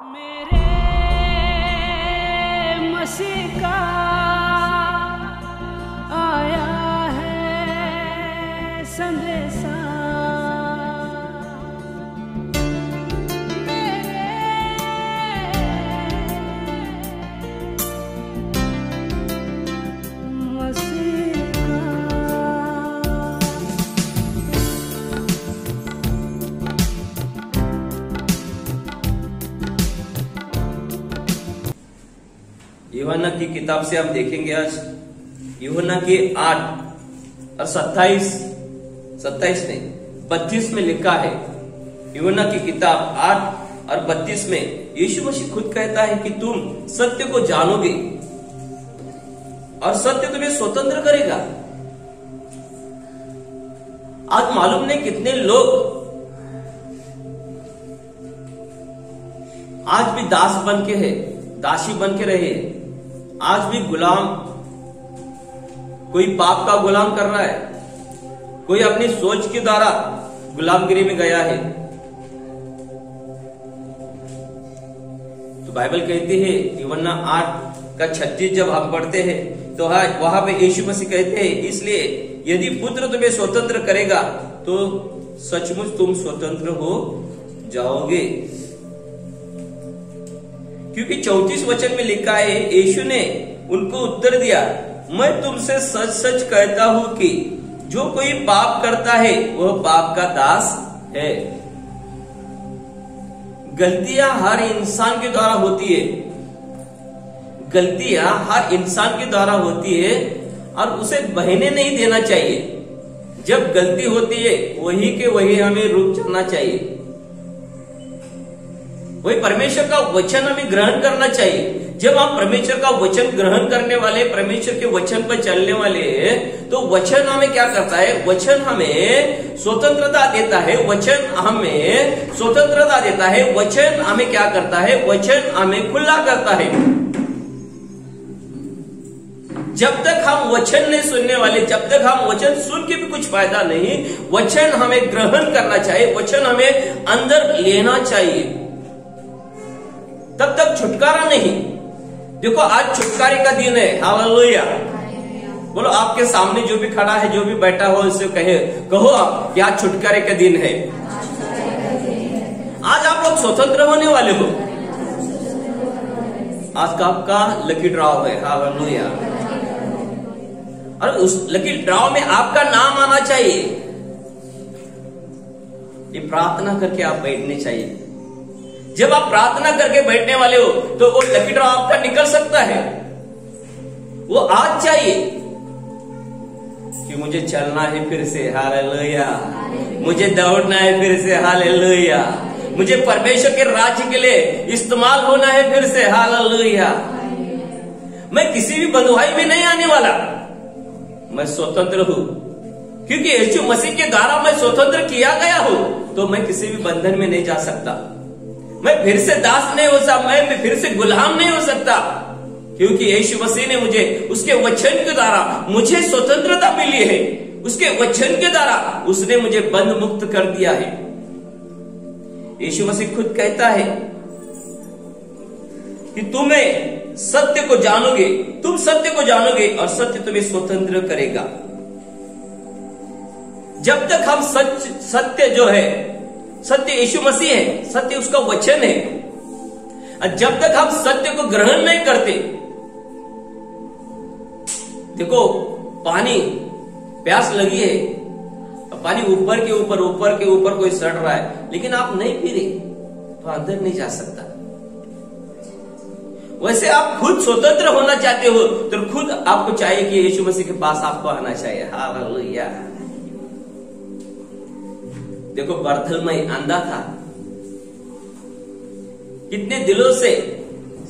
मेरे मसीह का आया है संदेशा, यूहन्ना की किताब से हम देखेंगे आज यूहन्ना के 8 और 27 नहीं 32 में लिखा है। यूहन्ना की किताब 8 और 32 में यीशु मसीह खुद कहता है कि तुम सत्य को जानोगे और सत्य तुम्हें स्वतंत्र करेगा। आज मालूम नहीं कितने लोग आज भी दास बन के है, दासी बन के रहे, आज भी गुलाम, कोई पाप का गुलाम कर रहा है, कोई अपनी सोच के द्वारा गुलामगिरी में गया है। तो बाइबल कहती है यूहन्ना 8 का 36 जब हम पढ़ते हैं तो वहां पे यीशु मसीह कहते हैं, इसलिए यदि पुत्र तुम्हें स्वतंत्र करेगा तो सचमुच तुम स्वतंत्र हो जाओगे। क्योंकि 34 वचन में लिखा है, यीशु ने उनको उत्तर दिया, मैं तुमसे सच सच कहता हूं कि जो कोई पाप करता है वह पाप का दास है। गलतियां हर इंसान के द्वारा होती है, गलतियां हर इंसान के द्वारा होती है और उसे बहने नहीं देना चाहिए। जब गलती होती है वही के वही हमें रुक जाना चाहिए, वही परमेश्वर का वचन हमें ग्रहण करना चाहिए। जब हम परमेश्वर का वचन ग्रहण करने वाले, परमेश्वर के वचन पर चलने वाले हैं, तो वचन हमें क्या करता है? वचन हमें स्वतंत्रता देता है, वचन हमें स्वतंत्रता देता है, वचन हमें क्या करता है? वचन हमें खुला करता है। जब तक हम वचन नहीं सुनने वाले, जब तक हम वचन सुन के भी कुछ फायदा नहीं, वचन हमें ग्रहण करना चाहिए, वचन हमें अंदर लेना चाहिए, तब तक छुटकारा नहीं। देखो आज छुटकारे का दिन है, हालेलुया। बोलो आपके सामने जो भी खड़ा है, जो भी बैठा हो, उससे कहो आप कि आज छुटकारे का दिन है। आज आप लोग स्वतंत्र होने वाले हो। आज का आपका लकी ड्रॉ है, हालेलुया। और उस लकी ड्रॉ में आपका नाम आना चाहिए। ये प्रार्थना करके आप बैठने चाहिए। जब आप प्रार्थना करके बैठने वाले हो तो वो लकी ड्रॉ आपका निकल सकता है। वो आज चाहिए कि मुझे चलना है फिर से, हालेलुया। मुझे दौड़ना है फिर से, हालेलुया। मुझे परमेश्वर के राज्य के लिए इस्तेमाल होना है फिर से, हालेलुया। मैं किसी भी बंधुआई में नहीं आने वाला, मैं स्वतंत्र हूं। क्योंकि यीशु मसीह के द्वारा मैं स्वतंत्र किया गया हूं, तो मैं किसी भी बंधन में नहीं जा सकता। मैं फिर से दास नहीं हो सकता, मैं फिर से गुलाम नहीं हो सकता, क्योंकि यीशु मसीह ने मुझे उसके वचन के द्वारा मुझे स्वतंत्रता मिली है। उसके वचन के द्वारा उसने मुझे बंध मुक्त कर दिया है। यीशु मसीह खुद कहता है कि तुम्हें सत्य को जानोगे, तुम सत्य को जानोगे और सत्य तुम्हें स्वतंत्र करेगा। जब तक हम सत्य जो है, सत्य यीशु मसीह है, सत्य उसका वचन है, जब तक हम सत्य को ग्रहण नहीं करते, देखो पानी, प्यास लगी है, पानी ऊपर के ऊपर कोई सड़ रहा है, लेकिन आप नहीं पी रहे तो अंदर नहीं जा सकता। वैसे आप खुद स्वतंत्र होना चाहते हो तो खुद आपको चाहिए कि यीशु मसीह के पास आपको आना चाहिए, हालेलुया। देखो बर्थलमै अंधा था, कितने दिनों से,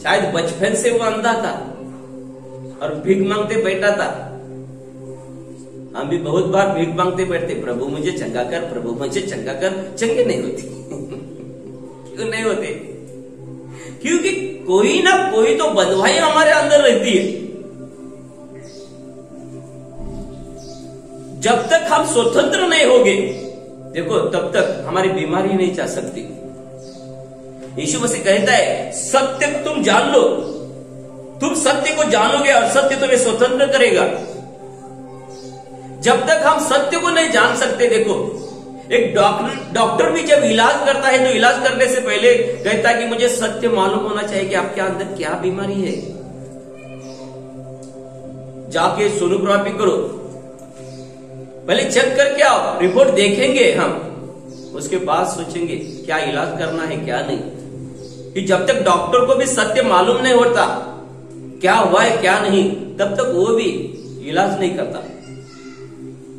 शायद बचपन से वो अंधा था और भीख मांगते बैठा था। हम भी बहुत बार भीख मांगते बैठते, प्रभु मुझे चंगा कर, प्रभु मुझे चंगा कर, चंगे नहीं होती। क्यों नहीं होते? क्योंकि कोई ना कोई तो बंधुआई हमारे अंदर रहती है। जब तक हम स्वतंत्र नहीं होंगे, देखो तब तक हमारी बीमारी नहीं जा सकती। यीशु मसीह कहता है सत्य को तुम जान लो, तुम सत्य को जानोगे और सत्य तुम्हें स्वतंत्र करेगा। जब तक हम सत्य को नहीं जान सकते, देखो एक डॉक्टर भी जब इलाज करता है तो इलाज करने से पहले कहता है कि मुझे सत्य मालूम होना चाहिए कि आपके अंदर क्या बीमारी है। जाके सोनोग्राफी करो, पहले चेक करके आओ, रिपोर्ट देखेंगे हम, उसके बाद सोचेंगे क्या इलाज करना है क्या नहीं। कि जब तक डॉक्टर को भी सत्य मालूम नहीं होता क्या हुआ है क्या नहीं, तब तक वो भी इलाज नहीं करता।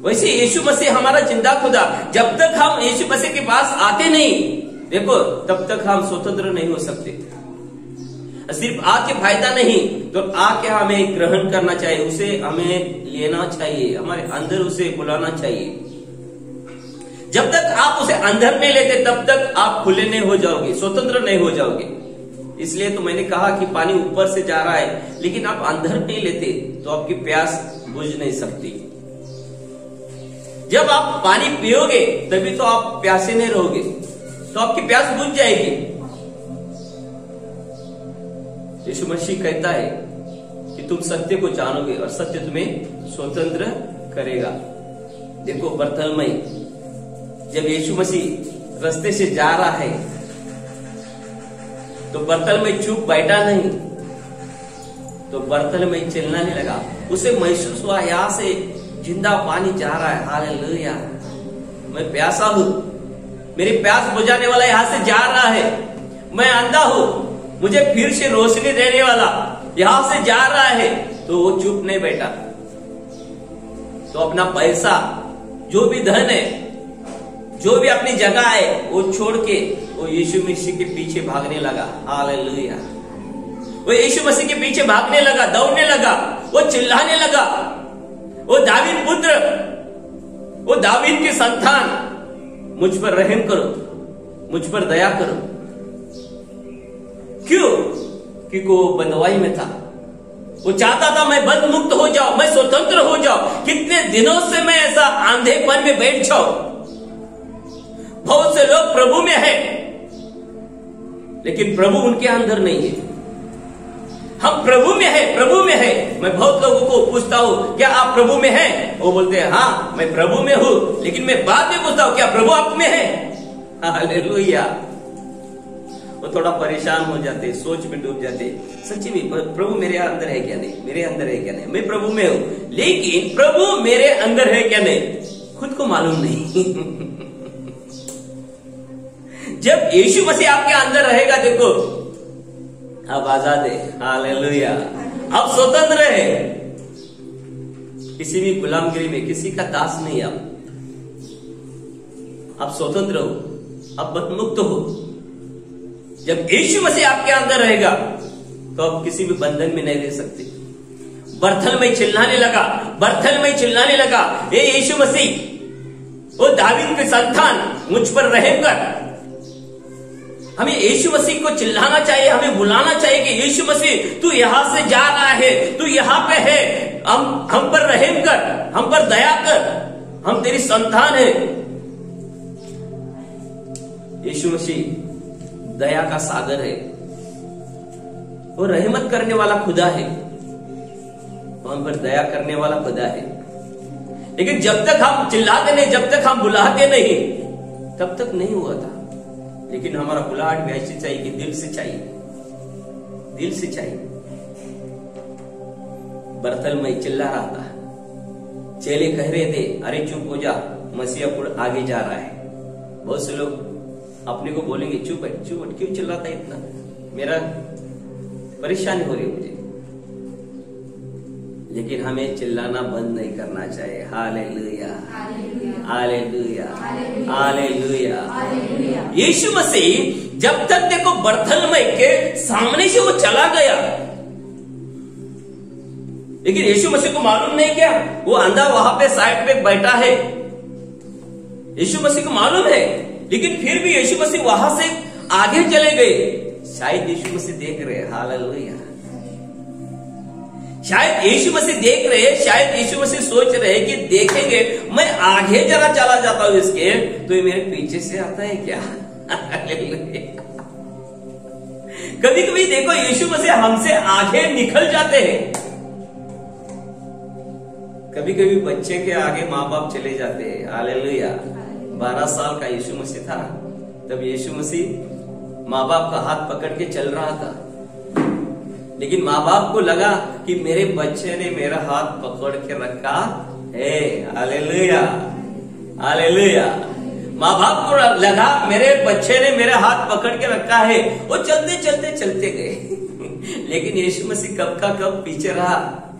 वैसे यीशु मसीह हमारा जिंदा खुदा, जब तक हम यीशु मसीह के पास आते नहीं, देखो तब तक हम स्वतंत्र नहीं हो सकते। सिर्फ आके फायदा नहीं, तो आके हमें ग्रहण करना चाहिए, उसे हमें लेना चाहिए, हमारे अंदर उसे बुलाना चाहिए। जब तक आप उसे अंदर नहीं लेते तब तक आप खुले नहीं हो जाओगे, स्वतंत्र नहीं हो जाओगे। इसलिए तो मैंने कहा कि पानी ऊपर से जा रहा है, लेकिन आप अंदर नहीं लेते तो आपकी प्यास बुझ नहीं सकती। जब आप पानी पियोगे तभी तो आप प्यासे नहीं रहोगे, तो आपकी प्यास बुझ जाएगी। यीशु मसीह कहता है कि तुम सत्य को जानोगे और सत्य तुम्हें स्वतंत्र करेगा। देखो बरतलमई, जब यीशु मसीह रास्ते से जा रहा है तो बरतलमई चुप बैठा नहीं, तो बरतलमई चिल्लाने लगा। उसे महसूस हुआ यहां से जिंदा पानी जा रहा है, हालेलुया, मैं प्यासा हूं, मेरी प्यास बुझाने वाला यहां से जा रहा है। मैं अंधा हूं, मुझे फिर से रोशनी देने वाला यहां से जा रहा है। तो वो चुप नहीं बैठा, तो अपना पैसा, जो भी धन है, जो भी अपनी जगह है, वो छोड़ के वो यीशु मसीह के पीछे भागने लगा। हालेलुया, वो यीशु मसीह के पीछे भागने लगा, दौड़ने लगा, वो चिल्लाने लगा, वो दावीद पुत्र, वो दावीद की संतान, मुझ पर रहम करो, मुझ पर दया करो। क्यों? क्योंकि वो बंधुआई में था, वो चाहता था मैं बंध मुक्त हो जाऊं, मैं स्वतंत्र हो जाऊं। कितने दिनों से मैं ऐसा आंधेपन में बैठ जाऊं। बहुत से लोग प्रभु में हैं, लेकिन प्रभु उनके अंदर नहीं है। हम प्रभु में है, प्रभु में है। मैं बहुत लोगों को पूछता हूं क्या आप प्रभु में हैं? वो बोलते हैं हाँ मैं प्रभु में हूं, लेकिन मैं बाद में पूछता हूं क्या प्रभु आप में है? हालेलुया। वो थोड़ा परेशान हो जाते, सोच में डूब जाते, सच्ची में प्रभु मेरे अंदर है क्या नहीं, मेरे अंदर है क्या नहीं। मैं प्रभु में हूं, लेकिन प्रभु मेरे अंदर है क्या नहीं खुद को मालूम नहीं। जब यीशु मसीह आपके अंदर रहेगा, देखो अब आजाद है, हालेलुया, अब स्वतंत्र है, किसी भी गुलामगिरी में किसी का दास नहीं। अब स्वतंत्र हो, अब बंधमुक्त हो। जब यीशु मसीह आपके अंदर रहेगा तो आप किसी भी बंधन में नहीं रह सकते। बरतलमई चिल्लाने लगा, बरतलमई चिल्लाने लगा, हे यीशु मसीह, वो दावीद के संतान, मुझ पर रहम कर। हमें यीशु मसीह को चिल्लाना चाहिए, हमें बुलाना चाहिए कि यीशु मसीह तू यहां से जा रहा है, तू यहां पे है, हम पर रहम कर, हम पर दया कर, हम तेरी संतान है। यीशु मसीह दया का सागर है, वो रहमत करने वाला खुदा है, हम पर दया करने वाला खुदा है। लेकिन जब तक हम चिल्लाते नहीं, जब तक हम बुलाते नहीं, तब तक नहीं हुआ था। लेकिन हमारा बुलाहट भी ऐसी चाहिए कि दिल से चाहिए, दिल से चाहिए। बरतलमई चिल्ला रहा था, चेले कह रहे थे अरे चुप हो जा, मसीह आगे जा रहा है। बहुत से लोग अपने को बोलेंगे चुप है, चुप है, क्यों चिल्लाता है इतना, मेरा परेशानी हो रही है मुझे। लेकिन हमें चिल्लाना बंद नहीं करना चाहिए। हालेलुया, हालेलुया, हालेलुया। यीशु मसीह जब तक देखो बरतलमई के सामने से वो चला गया, लेकिन यीशु मसीह को मालूम नहीं क्या वो अंधा वहां पे साइड पे बैठा है। यीशु मसीह को मालूम है, लेकिन फिर भी यीशु मसीह वहां से आगे चले गए। शायद यीशु मसीह देख रहे, हालेलुया, शायद यीशु मसीह देख रहे, शायद यीशु मसीह सोच रहे कि देखेंगे मैं आगे जरा चला जाता हूं इसके, तो ये मेरे पीछे से आता है क्या। कभी कभी देखो यीशु मसीह हमसे आगे निकल जाते हैं। कभी कभी बच्चे के आगे माँ बाप चले जाते हैं। हालेलुया। 12 साल का यीशु मसीह था, तब यीशु मसीह माँ बाप का हाथ पकड़ के चल रहा था, लेकिन माँ बाप को लगा कि मेरे बच्चे ने मेरा हाथ पकड़ के रखा है। Hallelujah, hallelujah. माँ बाप को लगा मेरे बच्चे ने मेरा हाथ पकड़ के रखा है। वो चलते चलते चलते गए लेकिन यीशु मसीह कब का कब पीछे रहा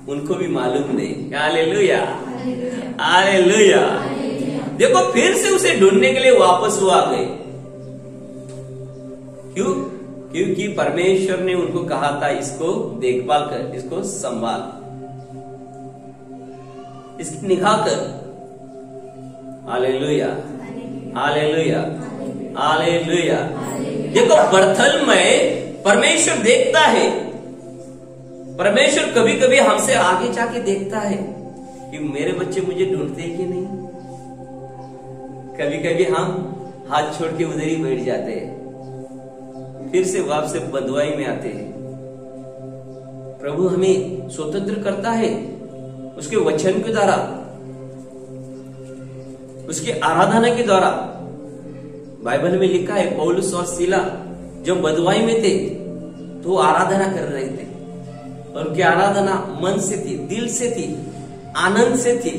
उनको भी मालूम नहीं। Hallelujah, hallelujah. देखो फिर से उसे ढूंढने के लिए वापस वो आ गए। क्यों? क्योंकि परमेश्वर ने उनको कहा था इसको देखभाल कर, इसको संभाल, इसकी निगाह कर। हालेलुया, हालेलुया, हालेलुया। देखो बर्थल में परमेश्वर देखता है। परमेश्वर कभी कभी हमसे आगे जाके देखता है कि मेरे बच्चे मुझे ढूंढते हैं कि नहीं। कभी कभी हम हाथ छोड़ के उधर ही बैठ जाते हैं, फिर से वापस से बंधुआई में आते हैं। प्रभु हमें स्वतंत्र करता है उसके वचन के द्वारा, उसकी आराधना के द्वारा। बाइबल में लिखा है पौलुस और सीला जब बंधुआई में थे तो आराधना कर रहे थे, और उनकी आराधना मन से थी, दिल से थी, आनंद से थी,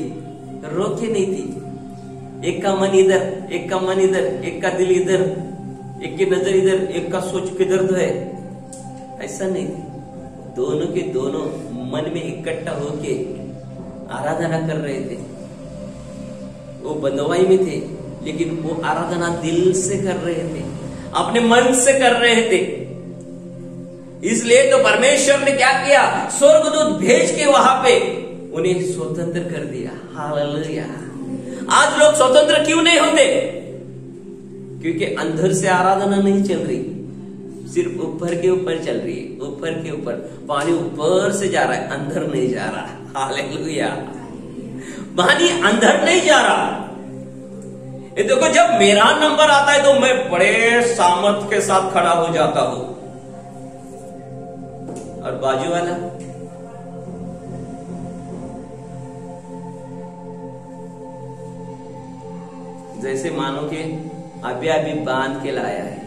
रोके नहीं थी। एक का मन इधर, एक का मन इधर, एक का दिल इधर, एक की नजर इधर, एक का सोच किधर तो है, ऐसा नहीं। दोनों के दोनों मन में इकट्ठा होके आराधना कर रहे थे। वो बंधुआई में थे लेकिन वो आराधना दिल से कर रहे थे, अपने मन से कर रहे थे। इसलिए तो परमेश्वर ने क्या किया, स्वर्गदूत भेज के वहां पे उन्हें स्वतंत्र कर दिया। हालेलुया। आज लोग स्वतंत्र क्यों नहीं होते? क्योंकि अंदर से आराधना नहीं चल रही, सिर्फ ऊपर के ऊपर चल रही है। ऊपर के ऊपर पानी ऊपर से जा रहा है, अंदर नहीं जा रहा। हालेलुया। पानी अंदर नहीं जा रहा। ये देखो जब मेरा नंबर आता है तो मैं बड़े सामर्थ के साथ खड़ा हो जाता हूं, और बाजू वाला जैसे मानो कि अभी अभी बांध के लाया है।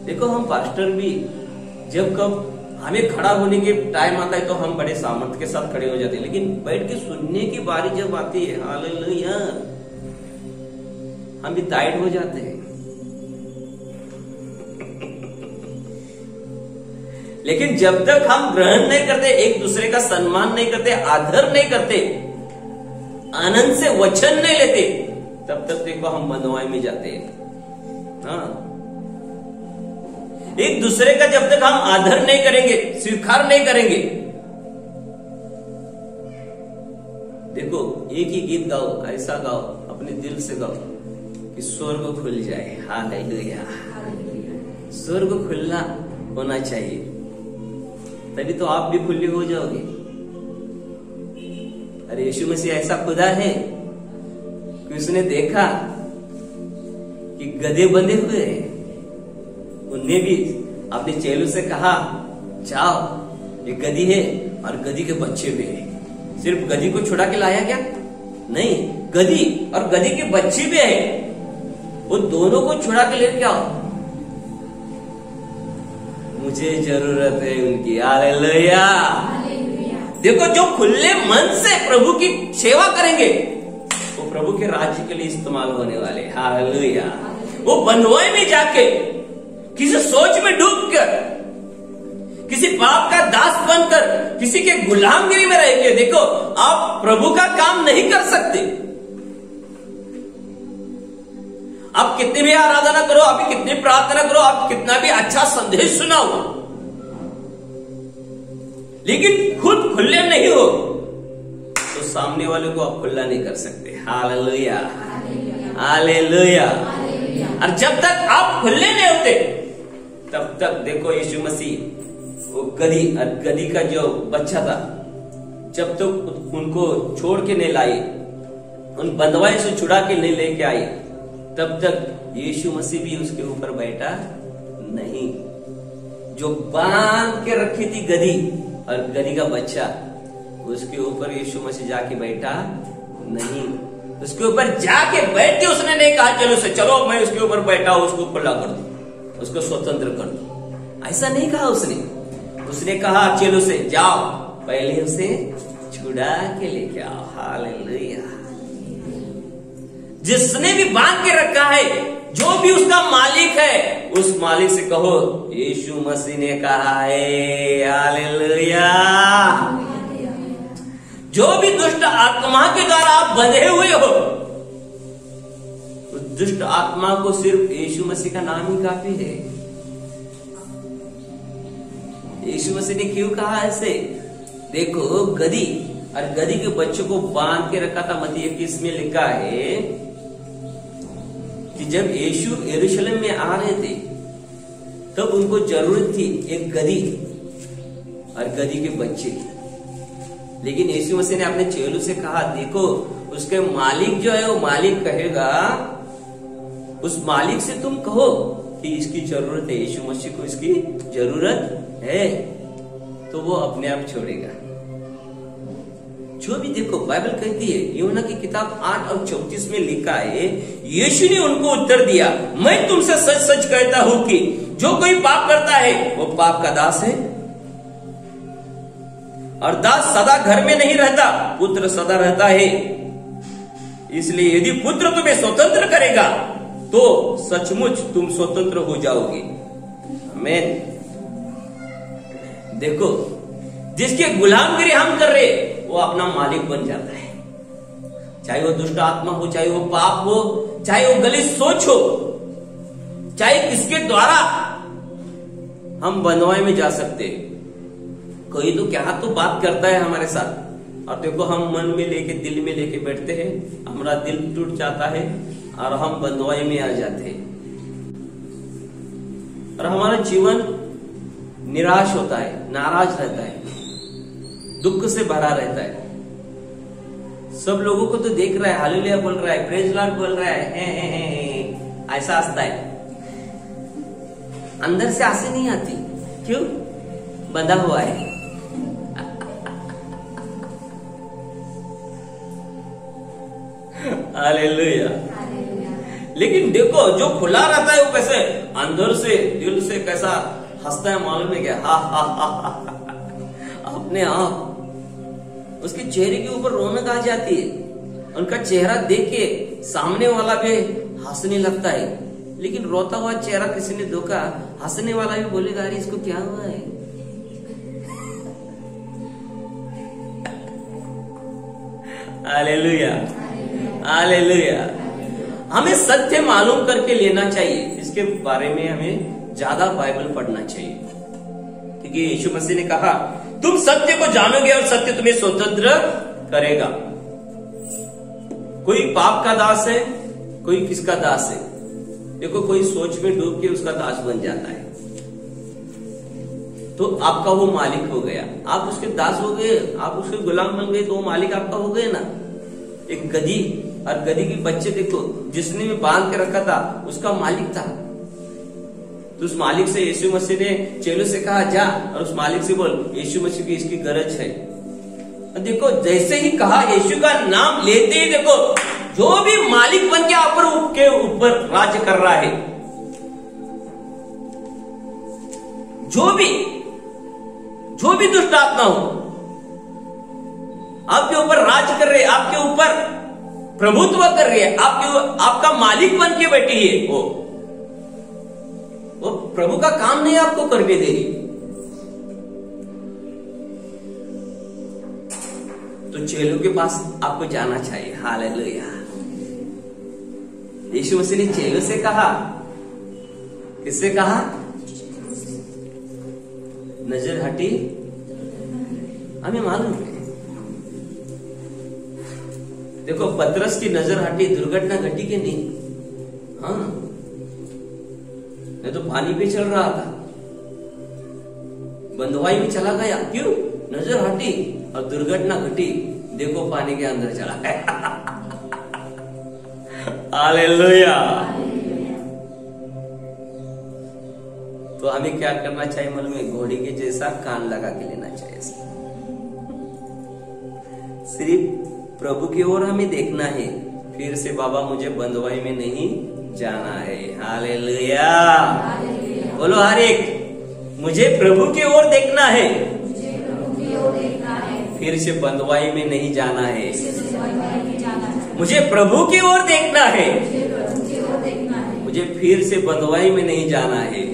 देखो हम पास्टर भी जब कब हमें खड़ा होने के टाइम आता है तो हम बड़े सामर्थ्य के साथ खड़े हो जाते हैं, लेकिन बैठ के सुनने की बारी जब आती है, हालेलुया, हम भी टाइट हो जाते हैं। लेकिन जब तक हम ग्रहण नहीं करते, एक दूसरे का सम्मान नहीं करते, आदर नहीं करते, आनंद से वचन नहीं लेते, तब तक देखो हम बंधुआई में जाते हैं। हाँ, एक दूसरे का जब तक हम आदर नहीं करेंगे, स्वीकार नहीं करेंगे। देखो एक ही गीत गाओ, ऐसा गाओ, अपने दिल से गाओ कि स्वर्ग खुल जाए। हालेलुया। स्वर्ग खुलना होना चाहिए, तभी तो आप भी खुले हो जाओगे। अरे यीशु मसीह ऐसा खुदा है कि उसने देखा कि गधे बंधे हुए हैं, उन्हें भी अपने चेलों से कहा जाओ, ये गधी है और गधी के बच्चे भी हैं। सिर्फ गधी को छुड़ा के लाया क्या? नहीं, गधी और गधी के बच्चे भी हैं, वो दोनों को छुड़ा के लेके आओ। मुझे जरूरत है उनकी। हालेलुया। देखो जो खुले मन से प्रभु की सेवा करेंगे वो प्रभु के राज्य के लिए इस्तेमाल होने वाले। हालेलुया। वो बंधुआई में जाके किसी सोच में डूबकर, किसी पाप का दास बनकर, किसी के गुलामगिरी में रह के, देखो आप प्रभु का काम नहीं कर सकते। आप कितनी भी आराधना करो, आप कितनी प्रार्थना करो, आप कितना भी अच्छा संदेश सुनाओ, लेकिन खुद खुले नहीं हो तो सामने वाले को आप खुला नहीं कर सकते। Hallelujah, hallelujah. और जब तक आप खुले नहीं होते तब तक देखो यीशु मसीह वो गधी और गधी का जो बच्चा था, जब तक उनको छोड़ के नहीं लाई, उन बंधुआई से छुड़ा के नहीं लेके आई, तब तक यीशु मसीह भी उसके ऊपर बैठा नहीं। जो बांध के रखी थी गधी और गधी का बच्चा, उसके ऊपर यीशु मसीह जाके बैठा नहीं। उसके ऊपर जाके बैठ के उसने नहीं कहा चलो से चलो मैं उसके ऊपर बैठा हूं, उसको खुला कर दो, उसको स्वतंत्र कर दो, ऐसा नहीं कहा उसने। उसने कहा चलो से जाओ, पहले उसे छुड़ा के लेके आओ। हालेलुया। जिसने भी बांध के रखा है, जो भी उसका मालिक है, उस मालिक से कहो यीशु मसीह ने कहा है। हालेलुया। जो भी दुष्ट आत्मा के द्वारा आप बंधे हुए हो, उस दुष्ट आत्मा को सिर्फ यीशु मसीह का नाम ही काफी है। यीशु मसीह ने क्यों कहा ऐसे? देखो गधी और गधी के बच्चों को बांध के रखा था। मत्ती 21 में लिखा है कि जब यीशु यरूशलेम में आ रहे थे तब उनको जरूरत थी एक गधी और गधी के बच्चे की। लेकिन यीशु मसीह ने अपने चेलों से कहा देखो उसके मालिक जो है वो मालिक कहेगा, उस मालिक से तुम कहो कि इसकी जरूरत है, यीशु मसीह को इसकी जरूरत है, तो वो अपने आप छोड़ेगा। जो भी देखो बाइबल कहती है, यूहन्ना की किताब 8 और 34 में लिखा है, यीशु ने उनको उत्तर दिया, मैं तुमसे सच सच कहता हूं कि जो कोई पाप करता है वो पाप का दास है, और दास सदा घर में नहीं रहता, पुत्र सदा रहता है। इसलिए यदि पुत्र तुम्हें स्वतंत्र करेगा तो सचमुच तुम स्वतंत्र हो जाओगे। आमीन। देखो जिसके गुलामगिरी हम कर रहे वो अपना मालिक बन जाता है, चाहे वो दुष्ट आत्मा हो, चाहे वो पाप हो, चाहे वो गलत सोच हो, चाहे किसके द्वारा हम बंधुआई में जा सकते हैं। कोई तो क्या तो बात करता है हमारे साथ और देखो हम मन में लेके दिल में लेके बैठते हैं, हमारा दिल टूट जाता है और हम बंधुआई में आ जाते हैं और हमारा जीवन निराश होता है, नाराज रहता है, दुख से भरा रहता है। सब लोगों को तो देख रहा है, हालेलुया बोल रहा है, प्रेज लॉर्ड बोल रहा है, ऐसा हंसता है, अंदर से आंखें नहीं आती। क्यों? बंधा हुआ है। हालेलुया। लेकिन देखो जो खुला रहता है वो कैसे अंदर से दिल से कैसा हंसता है, मालूम है क्या? हा हा हा हा। अपने आप उसके चेहरे के ऊपर रौनक आ जाती है, उनका चेहरा देख के सामने वाला भी हंसने लगता है। लेकिन रोता हुआ चेहरा किसी ने धोखा, हंसने वाला भी बोलेगा अरे इसको क्या हुआ है। Hallelujah, hallelujah. हमें सत्य मालूम करके लेना चाहिए, इसके बारे में हमें ज्यादा बाइबल पढ़ना चाहिए, क्योंकि यीशु मसीह ने कहा तुम सत्य को जानोगे और सत्य तुम्हें स्वतंत्र करेगा। कोई पाप का दास है, कोई किसका दास है? देखो कोई सोच में डूब के उसका दास बन जाता है, तो आपका वो मालिक हो गया, आप उसके दास हो गए, आप उसके गुलाम बन गए, तो वो मालिक आपका हो गए ना। एक गधी और गधी के बच्चे देखो, जिसने भी बांध के रखा था उसका मालिक था, तो उस मालिक से यीशु मसीह ने चेलों से कहा जा और उस मालिक से बोल यीशु मसीह की इसकी गरज है। देखो जैसे ही कहा यीशु का नाम लेते ही देखो जो भी मालिक बन के ऊपर राज्य कर रहा है, जो भी दुष्ट आत्मा हो आपके ऊपर राज्य कर रहे हैं, आपके ऊपर प्रभुत्व कर रही है, आपका मालिक बन के बैठी है, वो प्रभु का काम नहीं आपको करने दे रही, तो चेलों के पास आपको जाना चाहिए। हालेलुया। यीशु मसीह ने चेलों से कहा, किससे कहा? नजर हटी, हमें मालूम है। देखो पतरस की नजर हटी, दुर्घटना घटी कि नहीं? हाँ, नहीं तो पानी पे चल रहा था, बंधुआई में चला गया। क्यों? नजर हटी और दुर्घटना घटी, देखो पानी के अंदर चला गया। हालेलुया। हमें क्या करना चाहिए मालूम है? घोड़ी के जैसा कान लगा के लेना चाहिए। सिर्फ प्रभु की ओर हमें देखना है। फिर से बाबा मुझे बंधुआई में नहीं जाना है। हालेलुया, बोलो हर एक, मुझे प्रभु की ओर देखना है, फिर से बंधुआई में नहीं जाना है। मुझे प्रभु की ओर देखना है, मुझे फिर से बंधुआई में नहीं जाना है।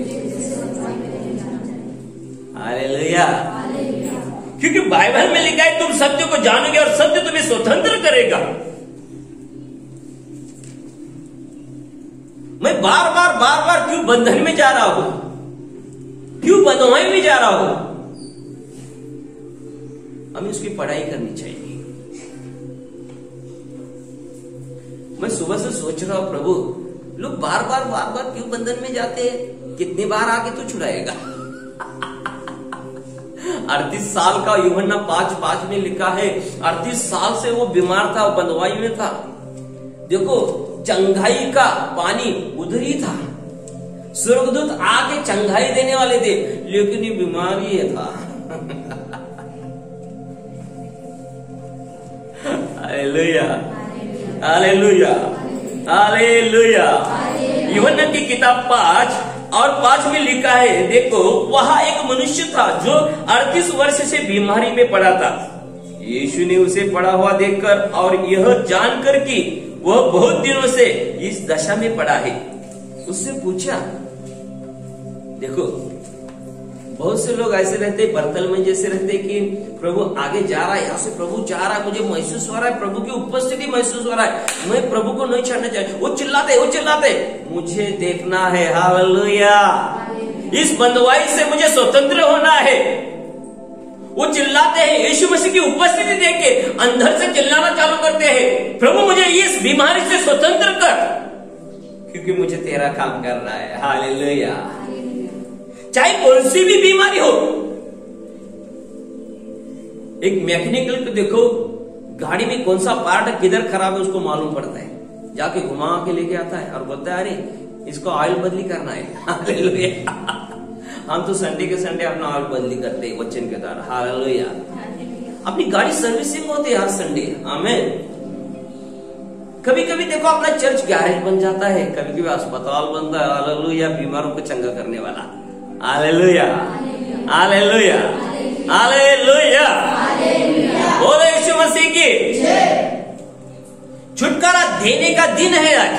हालेलुया, क्योंकि बाइबल में लिखा है तुम सत्य को जानोगे और सत्य तुम्हें स्वतंत्र करेगा। मैं बार बार क्यों बंधन में जा रहा हूं, क्यों बंधुआई में जा रहा हूं? हमें उसकी पढ़ाई करनी चाहिए। मैं सुबह से सोच रहा हूं, प्रभु लोग बार बार क्यों बंधन में जाते हैं? कितनी बार आके तू छुड़ाएगा? 38 साल का यूहन्ना 5:5 में लिखा है, 38 साल से वो बीमार था, बंधुआई में था। देखो चंगाई का पानी उधर ही था, स्वर्गदूत आके चंगाई देने वाले थे, लेकिन ये बीमारी है था। हालेलुया, हालेलुया, हालेलुया। यूहन्ना की किताब 5:5 में लिखा है, देखो वहां एक मनुष्य था जो 38 वर्ष से बीमारी में पड़ा था। यीशु ने उसे पड़ा हुआ देखकर और यह जानकर कि वह बहुत दिनों से इस दशा में पड़ा है, उससे पूछा। देखो बहुत से लोग ऐसे रहते, बर्तल में जैसे रहते कि प्रभु आगे जा रहा है, यहाँ से प्रभु जा रहा है, मुझे महसूस हो रहा है, प्रभु की उपस्थिति महसूस हो रहा है, मैं प्रभु को नहीं छोड़ना चाहिए। वो चिल्लाते, मुझे देखना है। हालेलुया, इस बंधुआई से मुझे स्वतंत्र होना है। वो चिल्लाते हैं, यीशु मसीह की उपस्थिति देख के अंदर से चिल्लाना चालू करते हैं, प्रभु मुझे इस बीमारी से स्वतंत्र कर, क्योंकि मुझे तेरा काम करना है। हालेलुया, चाहे कौन सी भी बीमारी हो। एक मैकेनिकल को देखो, गाड़ी में कौन सा पार्ट किधर खराब है उसको मालूम पड़ता है, जाके घुमा के लेके आता है और बोलता है अरे इसको ऑयल बदली करना है। हालेलुया, हम तो संडे के संडे अपना ऑयल बदली करते हैं वचन के द्वारा। हालेलुया, अपनी गाड़ी सर्विसिंग होती है हर संडे। आमीन। कभी कभी देखो अपना चर्च गैरेज बन जाता है, कभी कभी अस्पताल बनता है। हालेलुया, बीमारों को चंगा करने वाला। हालेलुया, हालेलुया, हालेलुया, बोलो यीशु मसीह की छुटकारा देने का दिन है आज।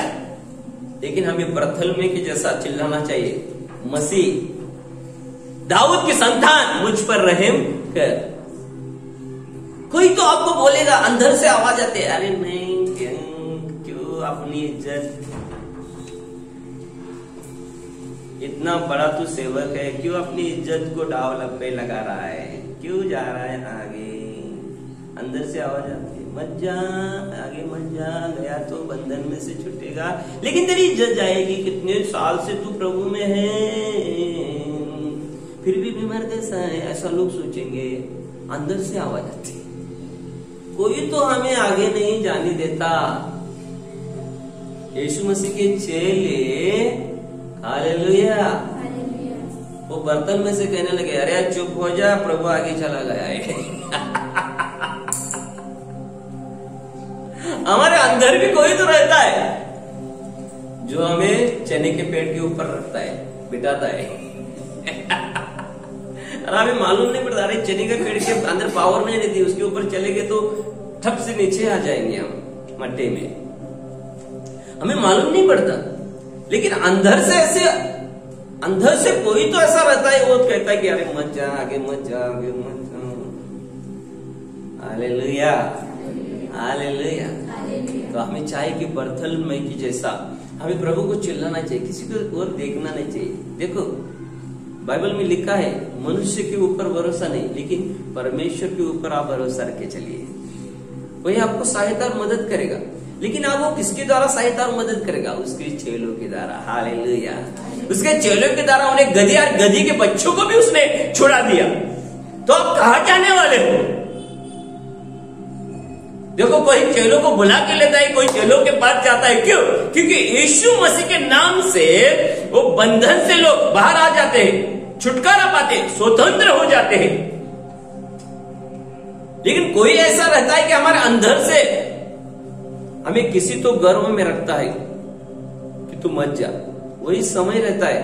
लेकिन हमें बरथल में के जैसा चिल्लाना चाहिए, मसीह दाऊद की संतान मुझ पर रहम कर। कोई तो आपको बोलेगा, अंदर से आवाज आती है, अरे नहीं क्यों अपनी इज्जत, इतना बड़ा तू सेवक है, क्यों अपनी इज्जत को दाव पे लगा रहा है, क्यों जा रहा है आगे? अंदर से आवाज आती है, मत जा आगे, मत जा, गया तो बंधन में से छूटेगा, लेकिन तेरी इज्जत जाएगी। कितने साल से तू प्रभु में है, फिर भी बीमार कैसा है, ऐसा लोग सोचेंगे। अंदर से आवाज आती है, कोई तो हमें आगे नहीं जाने देता। यीशु मसीह के चेले, हालेलुया, वो बर्तन में से कहने लगे, अरे चुप हो जा, प्रभु आगे चला गया है। हमारे अंदर भी कोई तो रहता है जो हमें चने के पेड़ के ऊपर रखता है, बिठाता है। और हमें मालूम नहीं पड़ता, अरे चने के पेड़ के अंदर पावर नहीं रहती, उसके ऊपर चलेंगे तो ठप से नीचे आ जाएंगे हम मट्टे में, हमें मालूम नहीं पड़ता। लेकिन अंदर से कोई तो ऐसा रहता है, वो कहता है कि अरे मत जा आगे, मत जा आगे, मत जा। Hallelujah, hallelujah. तो हमें चाहिए कि बरथल में की जैसा हमें प्रभु को चिल्लाना चाहिए, किसी को और देखना नहीं चाहिए। देखो बाइबल में लिखा है, मनुष्य के ऊपर भरोसा नहीं, लेकिन परमेश्वर के ऊपर आप भरोसा रख के चलिए, वही आपको सहायता और मदद करेगा। लेकिन अब वो किसके द्वारा सहायता और मदद करेगा? उसके चेलों के द्वारा। हालेलुया, उसके चेलों के द्वारा उन्हें गधी और गधी के बच्चों को भी उसने छुड़ा दिया। तो आप कहां जाने वाले हो? देखो कोई चेलों को बुला के लेता है, कोई चेलों के पास जाता है, क्यों? क्योंकि यीशु मसीह के नाम से वो बंधन से लोग बाहर आ जाते हैं। छुटकारा पाते, स्वतंत्र हो जाते हैं। लेकिन कोई ऐसा रहता है कि हमारे अंदर से हमें किसी तो गर्व में रखता है कि तू मत जा। वही समय रहता है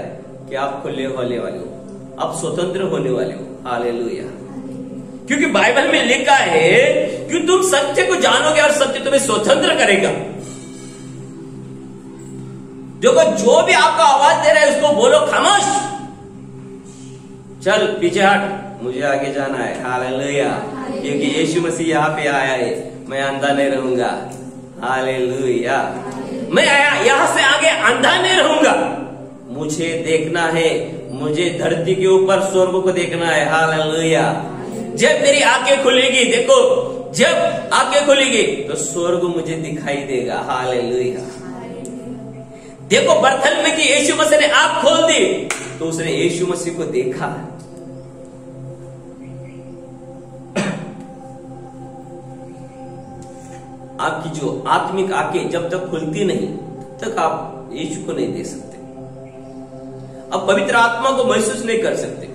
कि आप खुले होने वाले हो, आप स्वतंत्र होने वाले हो। हालेलुया। क्योंकि बाइबल में लिखा है कि तुम सत्य को जानोगे और सत्य तुम्हें स्वतंत्र करेगा। जो भी आपको आवाज दे रहा है उसको बोलो खामोश, चल पीछे हट, मुझे आगे जाना है। हालेलुया। क्योंकि यीशु मसीह यहाँ पे आया है, मैं अंधा नहीं रहूंगा। हालेलुया। मैं यहां से आगे अंधा नहीं रहूंगा। मुझे देखना है, मुझे धरती के ऊपर स्वर्ग को देखना है। हालेलुया। जब मेरी आंखें खुलेगी, देखो जब आंखें खुलेगी तो स्वर्ग मुझे दिखाई देगा। हालेलुया। देखो बरथल्मै की यीशु मसीह ने आंख खोल दी तो उसने यीशु मसीह को देखा। आपकी जो आत्मिक आंखें जब तक खुलती नहीं तब तक आप यीशु को नहीं देख सकते, आप पवित्र आत्मा को महसूस नहीं कर सकते,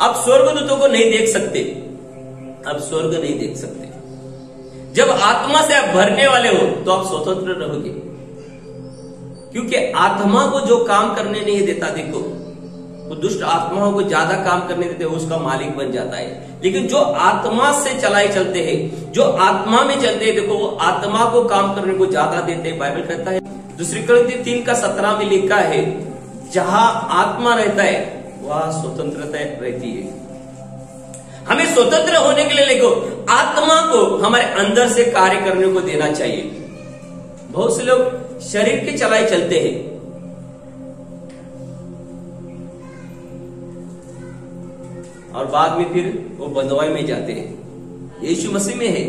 आप स्वर्गदूतों को नहीं देख सकते, आप स्वर्ग नहीं देख सकते। जब आत्मा से आप भरने वाले हो तो आप स्वतंत्र रहोगे, क्योंकि आत्मा को जो काम करने नहीं देता, देखो वो दुष्ट आत्माओं को ज्यादा काम करने देते हैं, उसका मालिक बन जाता है। लेकिन जो आत्मा से चलाए चलते हैं, जो आत्मा में चलते हैं, देखो वो आत्मा को काम करने को ज्यादा देते हैं। बाइबल कहता है 2 कुरिन्थियों 3:17 में लिखा है, जहां आत्मा रहता है वहां स्वतंत्रता रहती है। हमें स्वतंत्र होने के लिए देखो आत्मा को हमारे अंदर से कार्य करने को देना चाहिए। बहुत से लोग शरीर के चलाए चलते हैं, और बाद में फिर वो बंधुआई में जाते हैं। यीशु मसीह में है,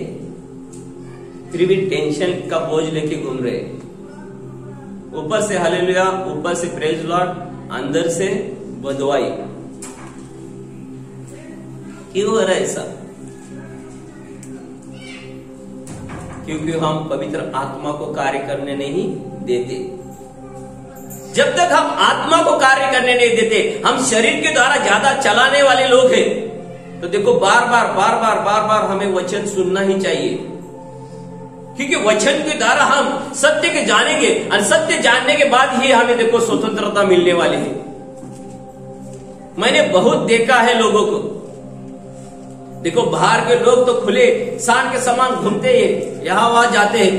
फिर भी टेंशन का बोझ लेके घूम रहे, ऊपर से हालेलुया, ऊपर से प्रेज लॉर्ड, अंदर से बंधुआई। क्यों हो रहा है ऐसा? क्योंकि हम पवित्र आत्मा को कार्य करने नहीं देते। जब तक हम आत्मा को कार्य करने नहीं देते, हम शरीर के द्वारा ज्यादा चलाने वाले लोग हैं, तो देखो बार बार हमें वचन सुनना ही चाहिए, क्योंकि वचन के द्वारा हम सत्य के जानेंगे और सत्य जानने के बाद ही हमें देखो स्वतंत्रता मिलने वाली है। मैंने बहुत देखा है लोगों को, देखो बाहर के लोग तो खुले सांड के समान घूमते हैं, यहां वहां जाते हैं,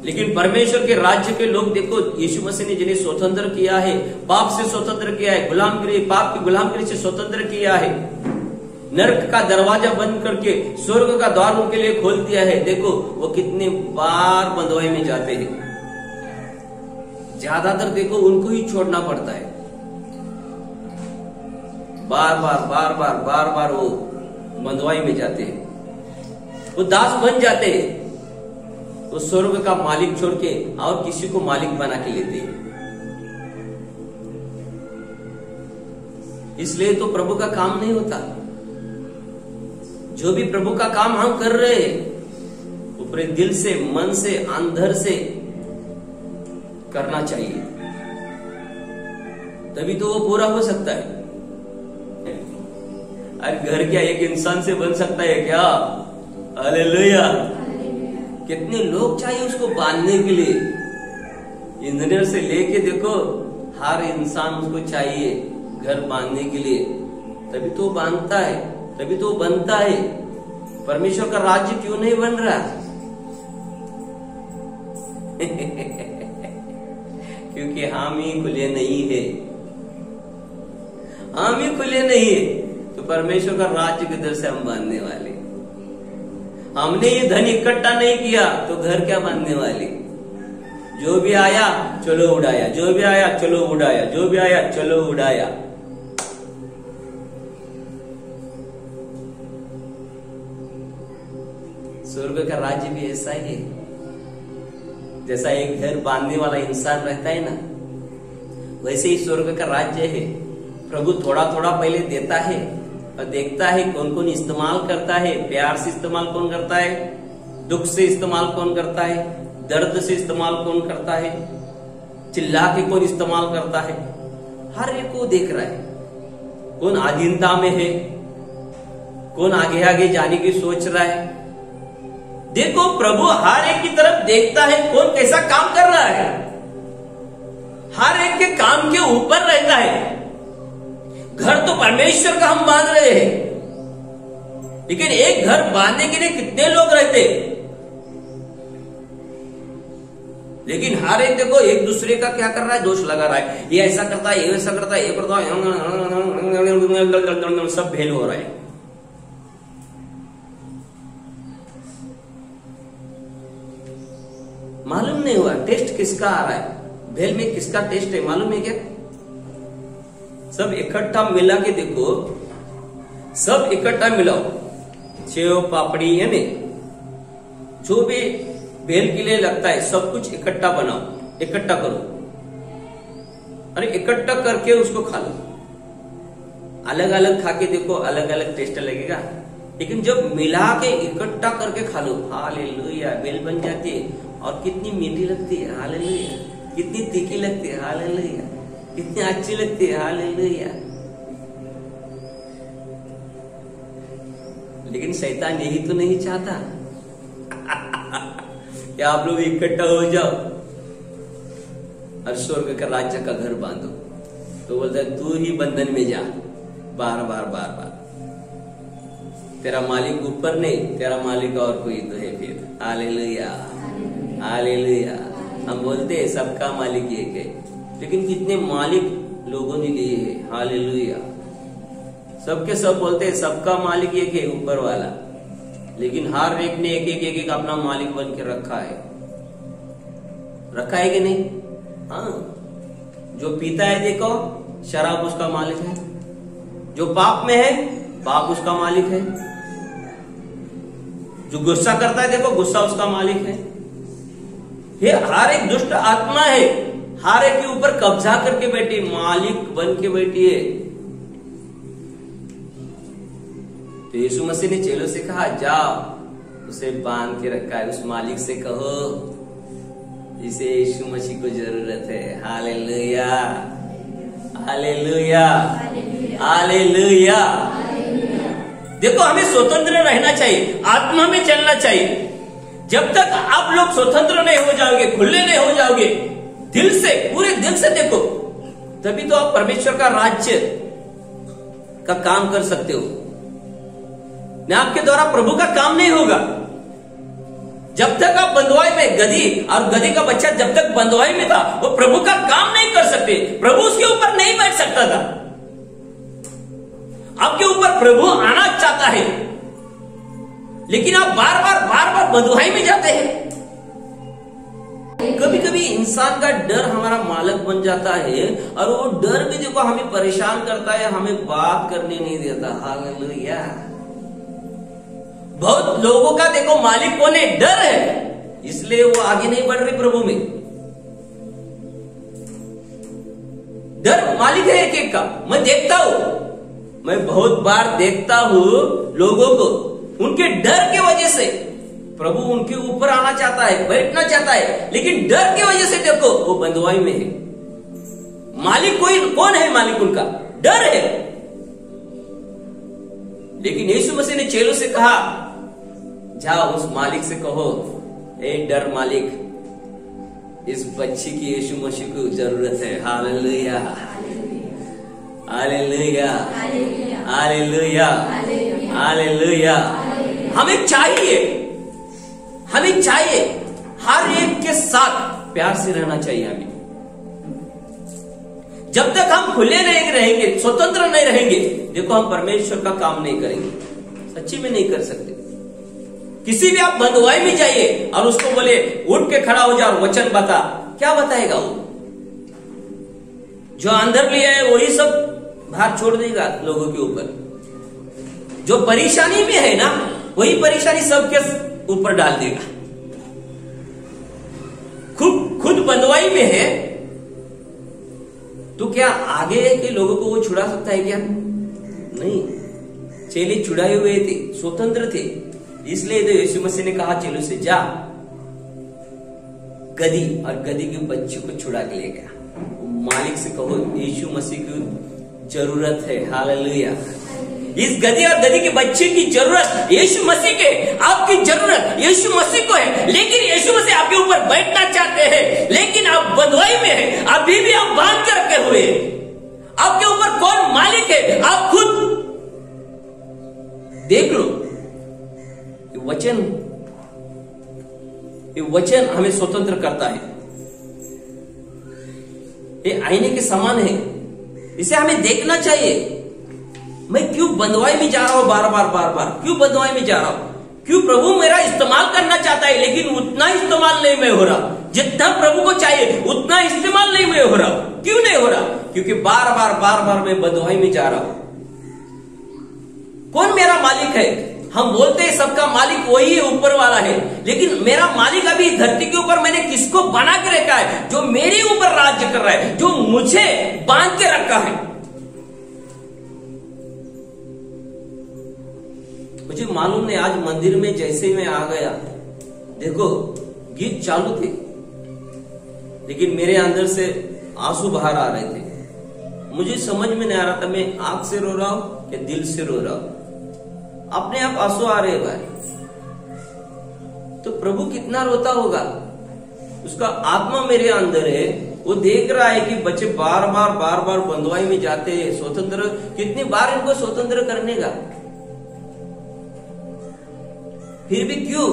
लेकिन परमेश्वर के राज्य के लोग देखो यीशु मसीह ने जिन्हें स्वतंत्र किया है, पाप से स्वतंत्र किया है, गुलामगिरी, पाप की गुलामगिरी से स्वतंत्र किया है, नरक का दरवाजा बंद करके स्वर्ग का द्वार उनके लिए खोल दिया है। देखो वो कितने बार बंधुआई में जाते हैं, ज्यादातर देखो उनको ही छोड़ना पड़ता है। बार बार वो बंधुआई में जाते हैं, वो दास बन जाते हैं, वो स्वर्ग का मालिक छोड़ के और किसी को मालिक बना के लेते हैं। इसलिए तो प्रभु का काम नहीं होता। जो भी प्रभु का काम हम कर रहे हैं वो पूरे दिल से, मन से, अंदर से करना चाहिए, तभी तो वो पूरा हो सकता है। अरे घर क्या एक इंसान से बन सकता है क्या? हालेलुया। कितने लोग चाहिए उसको बांधने के लिए, इंजीनियर से लेके देखो हर इंसान उसको चाहिए घर बांधने के लिए, तभी तो बांधता है, तभी तो बनता है। परमेश्वर का राज्य क्यों नहीं बन रहा? क्योंकि हम ही खुले नहीं है, हम ही खुले नहीं है, तो परमेश्वर का राज्य किधर से हम बांधने वाले? हमने ये धन इकट्ठा नहीं किया तो घर क्या बांधने वाले? जो भी आया चलो उड़ाया, जो भी आया चलो उड़ाया, जो भी आया चलो उड़ाया। स्वर्ग का राज्य भी ऐसा ही है, जैसा एक घर बांधने वाला इंसान रहता है ना, वैसे ही स्वर्ग का राज्य है। प्रभु थोड़ा थोड़ा पहले देता है और देखता है कौन कौन इस्तेमाल करता है। प्यार से इस्तेमाल कौन करता है, दुख से इस्तेमाल कौन करता है, दर्द से इस्तेमाल कौन करता है, चिल्ला के कौन इस्तेमाल करता है, हर एक को देख रहा है। कौन अधीनता में है, कौन आगे आगे जाने की सोच रहा है। देखो प्रभु हर एक की तरफ देखता है, कौन कैसा काम कर रहा है, हर एक के काम के ऊपर रहता है। घर तो परमेश्वर का हम बांध रहे हैं, लेकिन एक घर बांधने के लिए कितने लोग रहते, लेकिन हर एक देखो एक दूसरे का क्या कर रहा है, दोष लगा रहा है। ये ऐसा करता है, ये ऐसा करता है, ये करता है, सब भेल हो रहा है। मालूम नहीं हुआ टेस्ट किसका आ रहा है, भेल में किसका टेस्ट है मालूम है क्या? सब इकट्ठा मिला के देखो, सब इकट्ठा मिलाओ, सेव पापड़ी यानी जो भी भेल के लिए लगता है सब कुछ इकट्ठा बनाओ, इकट्ठा करो, अरे इकट्ठा करके उसको खा लो। अलग अलग खा के देखो, अलग अलग टेस्ट लगेगा, लेकिन जब मिला के इकट्ठा करके खा लो, हालेलुया, भेल बन जाती है। और कितनी मीठी लगती है, हालेलुया, कितनी तीखी लगती है, हालेलुया, कितनी अच्छी लगती है, हालेलुया। लेकिन शैतान यही तो नहीं चाहता कि आप लोग इकट्ठा हो जाओ और स्वर्ग का राज्य का घर बांधो। तो बोलता है तू ही बंधन में जा, बार बार बार बार। तेरा मालिक ऊपर नहीं, तेरा मालिक और कोई तो है फिर। Hallelujah, hallelujah. हम बोलते हैं सबका मालिक एक है, लेकिन कितने मालिक लोगों ने लिए है। हालेलुया। सबके सब बोलते हैं सबका मालिक एक है, ऊपर वाला, लेकिन हर एक ने एक अपना मालिक बन के रखा है। रखा है कि नहीं? हाँ। जो पीता है देखो, शराब उसका मालिक है। जो पाप में है, पाप उसका मालिक है। जो गुस्सा करता है देखो, गुस्सा उसका मालिक है। ये हर एक दुष्ट आत्मा है, हर एक के ऊपर कब्जा करके बैठी, मालिक बन के बैठी है। तो यीशु मसीह ने चेलों से कहा जाओ, उसे बांध के रखा है, उस मालिक से कहो इसे यीशु मसीह को जरूरत है। हालेलुया, हालेलुया, हालेलुया। देखो हमें स्वतंत्र रहना चाहिए, आत्मा में चलना चाहिए। जब तक आप लोग स्वतंत्र नहीं हो जाओगे, खुले नहीं हो जाओगे दिल से, पूरे दिल से देखो, तभी तो आप परमेश्वर का राज्य का काम कर सकते हो। न आपके द्वारा प्रभु का काम नहीं होगा। जब तक आप बंधुआई में, गधी और गधी का बच्चा जब तक बंधुआई में था, वो प्रभु का काम नहीं कर सकते, प्रभु उसके ऊपर नहीं बैठ सकता था। आपके ऊपर प्रभु आना चाहता है, लेकिन आप बार बार बंधुआई में जाते हैं। कभी कभी इंसान का डर हमारा मालक बन जाता है, और वो डर भी देखो हमें परेशान करता है, हमें बात करने नहीं देता। हालेलुया। बहुत लोगों का देखो मालिक कौन है? डर है, इसलिए वो आगे नहीं बढ़ रहे प्रभु में। डर मालिक है एक एक का। मैं देखता हूं, मैं बहुत बार देखता हूं लोगों को, उनके डर के वजह से प्रभु उनके ऊपर आना चाहता है, बैठना चाहता है, लेकिन डर की वजह से देखो वो बंधुआई में है। मालिक कोई कौन है? मालिक उनका डर है। लेकिन यीशु मसीह ने चेलों से कहा जाओ उस मालिक से कहो, ए डर मालिक, इस बच्ची की यीशु मसीह को जरूरत है। हालेलुया, हालेलुया, हालेलुया, हालेलुया। हमें चाहिए, हमें चाहिए हर एक के साथ प्यार से रहना चाहिए। हमें जब तक हम खुले नहीं रहेंगे, स्वतंत्र नहीं रहेंगे, देखो हम परमेश्वर का काम नहीं करेंगे, सच्ची में नहीं कर सकते। किसी भी आप बंधुआई में जाइए और उसको बोले उठ के खड़ा हो जा और वचन बता, क्या बताएगा वो? जो अंदर लिया है वही सब भार छोड़ देगा लोगों के ऊपर। जो परेशानी में है ना, वही परेशानी सबके ऊपर डाल देगा। खुद बंधुआई में है तो क्या आगे के लोगों को वो छुड़ा सकता है क्या? नहीं। चेले छुड़ाए हुए थे, स्वतंत्र थे, इसलिए तो यीशु मसीह ने कहा चेलों से जा, गधी और गधी के बच्चे को छुड़ा के ले गया। मालिक से कहो यीशु मसीह को जरूरत है। हालेलुया। इस गधी और गधी के बच्चे की जरूरत यीशु मसीह के, आपकी जरूरत यीशु मसीह को है। लेकिन यीशु मसीह आपके ऊपर बैठना चाहते हैं, लेकिन आप बंधुआई में हैं, अभी भी आप बांध के रखे हुए। आपके ऊपर कौन मालिक है, आप खुद देख लो। ये वचन हमें स्वतंत्र करता है। ये आईने के समान है, इसे हमें देखना चाहिए। मैं क्यों बंधुआई में जा रहा हूं, बार बार क्यों बंधुआई में जा रहा हूं? क्यों प्रभु मेरा इस्तेमाल करना चाहता है, लेकिन उतना इस्तेमाल नहीं मैं हो रहा जितना प्रभु को चाहिए, उतना इस्तेमाल नहीं मैं हो रहा। क्यों नहीं हो रहा? क्योंकि बार बार मैं बंधुआई में जा रहा हूं। कौन मेरा मालिक है? हम बोलते हैं सबका मालिक वही है, ऊपर वाला है, लेकिन मेरा मालिक अभी धरती के ऊपर मैंने किसको बना के रखा है, जो मेरे ऊपर राज्य कर रहा है, जो मुझे बांध के रखा है। मुझे मालूम नहीं, आज मंदिर में जैसे मैं आ गया, देखो गीत चालू थे, लेकिन मेरे अंदर से आंसू बाहर आ रहे थे। मुझे समझ में नहीं आ रहा था मैं आंख से रो रहा हूं या दिल से रो रहा हूं। अपने आप आंसू आ रहे भाई, तो प्रभु कितना रोता होगा। उसका आत्मा मेरे अंदर है, वो देख रहा है कि बच्चे बार बार बंधुआई में जाते हैं। स्वतंत्र कितनी बार इनको स्वतंत्र करने का, फिर भी क्यों?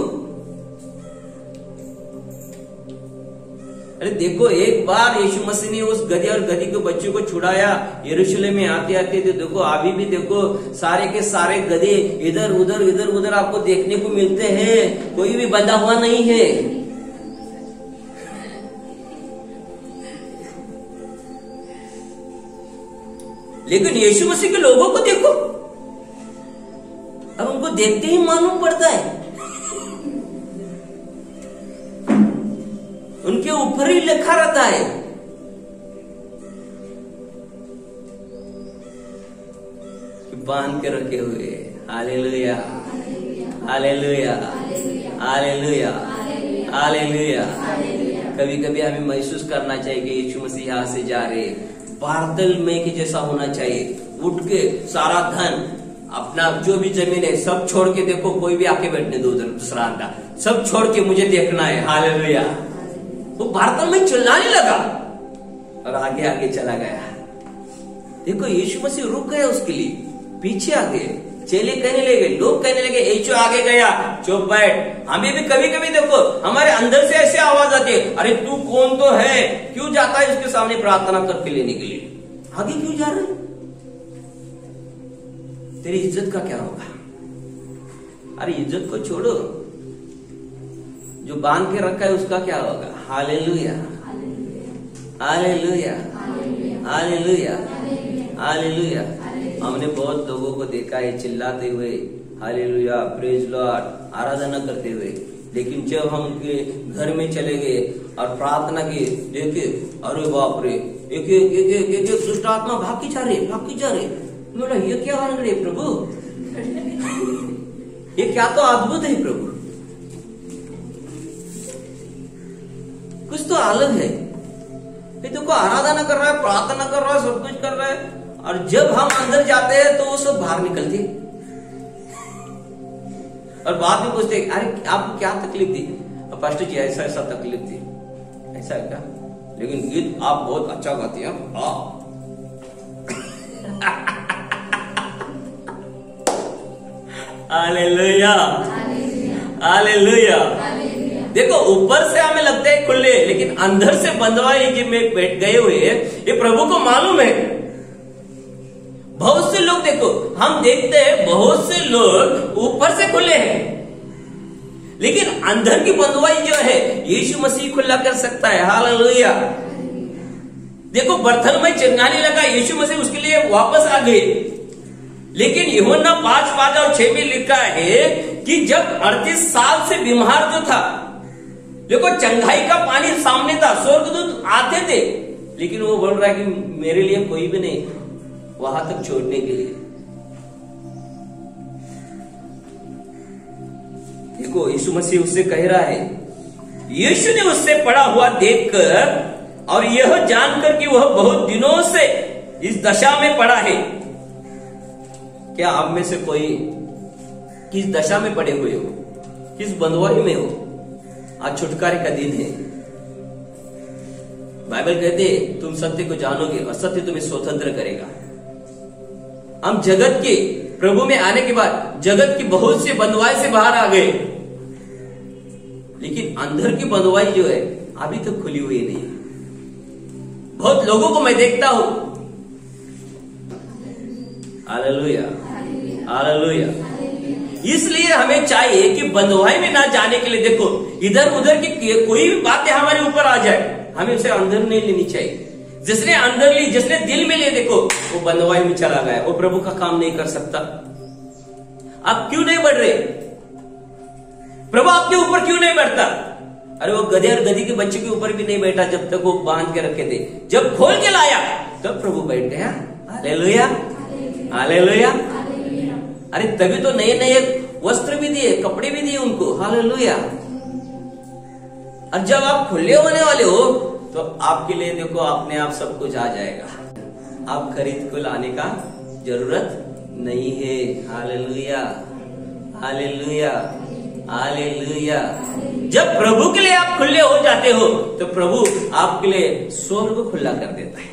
अरे देखो, एक बार यीशु मसीह ने उस गधी और गधी के बच्चों को छुड़ाया। यरूशलेम में आते आते तो देखो, अभी भी देखो सारे के सारे गधे इधर उधर आपको देखने को मिलते हैं, कोई भी बंधा हुआ नहीं है। लेकिन यीशु मसीह के लोगों को देखो, और उनको देखते ही मालूम पड़ता है उनके ऊपर ही लिखा रहता है। बांध के रखे हुए। हालेलुया, हालेलुया, हालेलुया, हालेलुया। कभी कभी हमें महसूस करना चाहिए कि यीशु मसीह यहाँ से जा रहे, बादल में के जैसा होना चाहिए। उठ के सारा धन, अपना जो भी जमीन है सब छोड़ के, देखो कोई भी आके बैठने दो उधर दूसरा अंडा, सब छोड़ के मुझे देखना है। हालेलुया। वो बादल में चिल्लाने लगा और आगे आगे चला गया। देखो यीशु मसीह रुक गया उसके लिए, पीछे आ गए। चेले कहने लगे, लोग कहने लगे यीशु आगे गया, चुप बैठ। हमें भी कभी कभी देखो हमारे अंदर से ऐसे आवाज आती है, अरे तू कौन तो है, क्यों जाता है उसके सामने प्रार्थना करके लेने के लिए, आगे क्यों जा रहा है? तेरी इज्जत का क्या होगा? अरे इज्जत को छोड़ो, जो बांध के रखा है उसका क्या होगा? हालेलुया, हालेलुया, हालेलुया, हालेलुया। हमने बहुत लोगों को देखा है चिल्लाते हुए हालेलुया, प्रेज लॉर्ड, आराधना करते हुए, लेकिन जब हम उनके घर में चले गए और प्रार्थना की, देखिए अरे बाप रे, एक दुष्ट आत्मा भाग के जा रहे। बोला ये क्या हाल है प्रभु, ये क्या तो अद्भुत है प्रभु, कुछ तो अलग है। ये तो आराधना कर रहा है, प्रार्थना कर रहा है, सब कुछ कर रहा है, और जब हम अंदर जाते हैं तो वो सब बाहर निकलते और बाद में पूछते अरे आपको क्या तकलीफ थी? पास्टर जी ऐसा तकलीफ थी, ऐसा है क्या? लेकिन गीत आप बहुत अच्छा गाते हैं। Hallelujah, hallelujah. देखो ऊपर से हमें लगता है खुले, लेकिन अंदर से बंधुआई जी में बैठ गए हुए ये प्रभु को मालूम है। बहुत से लोग देखो, हम देखते हैं बहुत से लोग ऊपर से खुले हैं, लेकिन अंदर की बंधुआई जो है यीशु मसीह खुला कर सकता है। हालेलुया। देखो बर्तन में चिंगाने लगा, यीशु मसीह उसके लिए वापस आ गए। लेकिन यूहन्ना 5 और 6 में लिखा है कि जब 38 साल से बीमार जो था, देखो चंगाई का पानी सामने था, स्वर्गदूत आते थे, लेकिन वो बोल रहा है कि मेरे लिए कोई भी नहीं वहां तक छोड़ने के लिए। देखो यीशु मसीह उससे कह रहा है, यीशु ने उससे पड़ा हुआ देखकर और यह जानकर कि वह बहुत दिनों से इस दशा में पड़ा है। क्या आप में से कोई किस दशा में पड़े हुए हो, किस बंधुआई में हो? आज छुटकारे का दिन है। बाइबल कहते हैं तुम सत्य को जानोगे और सत्य तुम्हें स्वतंत्र करेगा। हम जगत के प्रभु में आने के बाद जगत की बहुत सी बंधुआई से बाहर आ गए, लेकिन अंदर की बंधुआई जो है अभी तक तो खुली हुई नहीं। बहुत लोगों को मैं देखता हूं, हालेलुया हालेलुया। इसलिए हमें चाहिए कि बंधुआई में ना जाने के लिए, देखो इधर उधर की कोई भी बातें हमारे ऊपर आ जाए, हमें उसे अंदर नहीं लेनी चाहिए। जिसने अंदर ली, जिसने दिल में ले, देखो वो बंधुआई में चला गया, वो प्रभु का काम नहीं कर सकता। आप क्यों नहीं बढ़ रहे? प्रभु आपके ऊपर क्यों नहीं बैठता? अरे वो गधे और गधी के बच्चे के ऊपर भी नहीं बैठा जब तक वो बांध के रखे थे। जब खोल के लाया तब प्रभु बैठ गया। Hallelujah hallelujah. अरे तभी तो नए नए वस्त्र भी दिए, कपड़े भी दिए उनको। हालेलुया। और जब आप खुले होने वाले हो तो आपके लिए देखो अपने आप सब कुछ आ जाएगा। आप खरीद को लाने का जरूरत नहीं है। हालेलुया हालेलुया हालेलुया। जब प्रभु के लिए आप खुले हो जाते हो तो प्रभु आपके लिए स्वर्ग खुला कर देता है।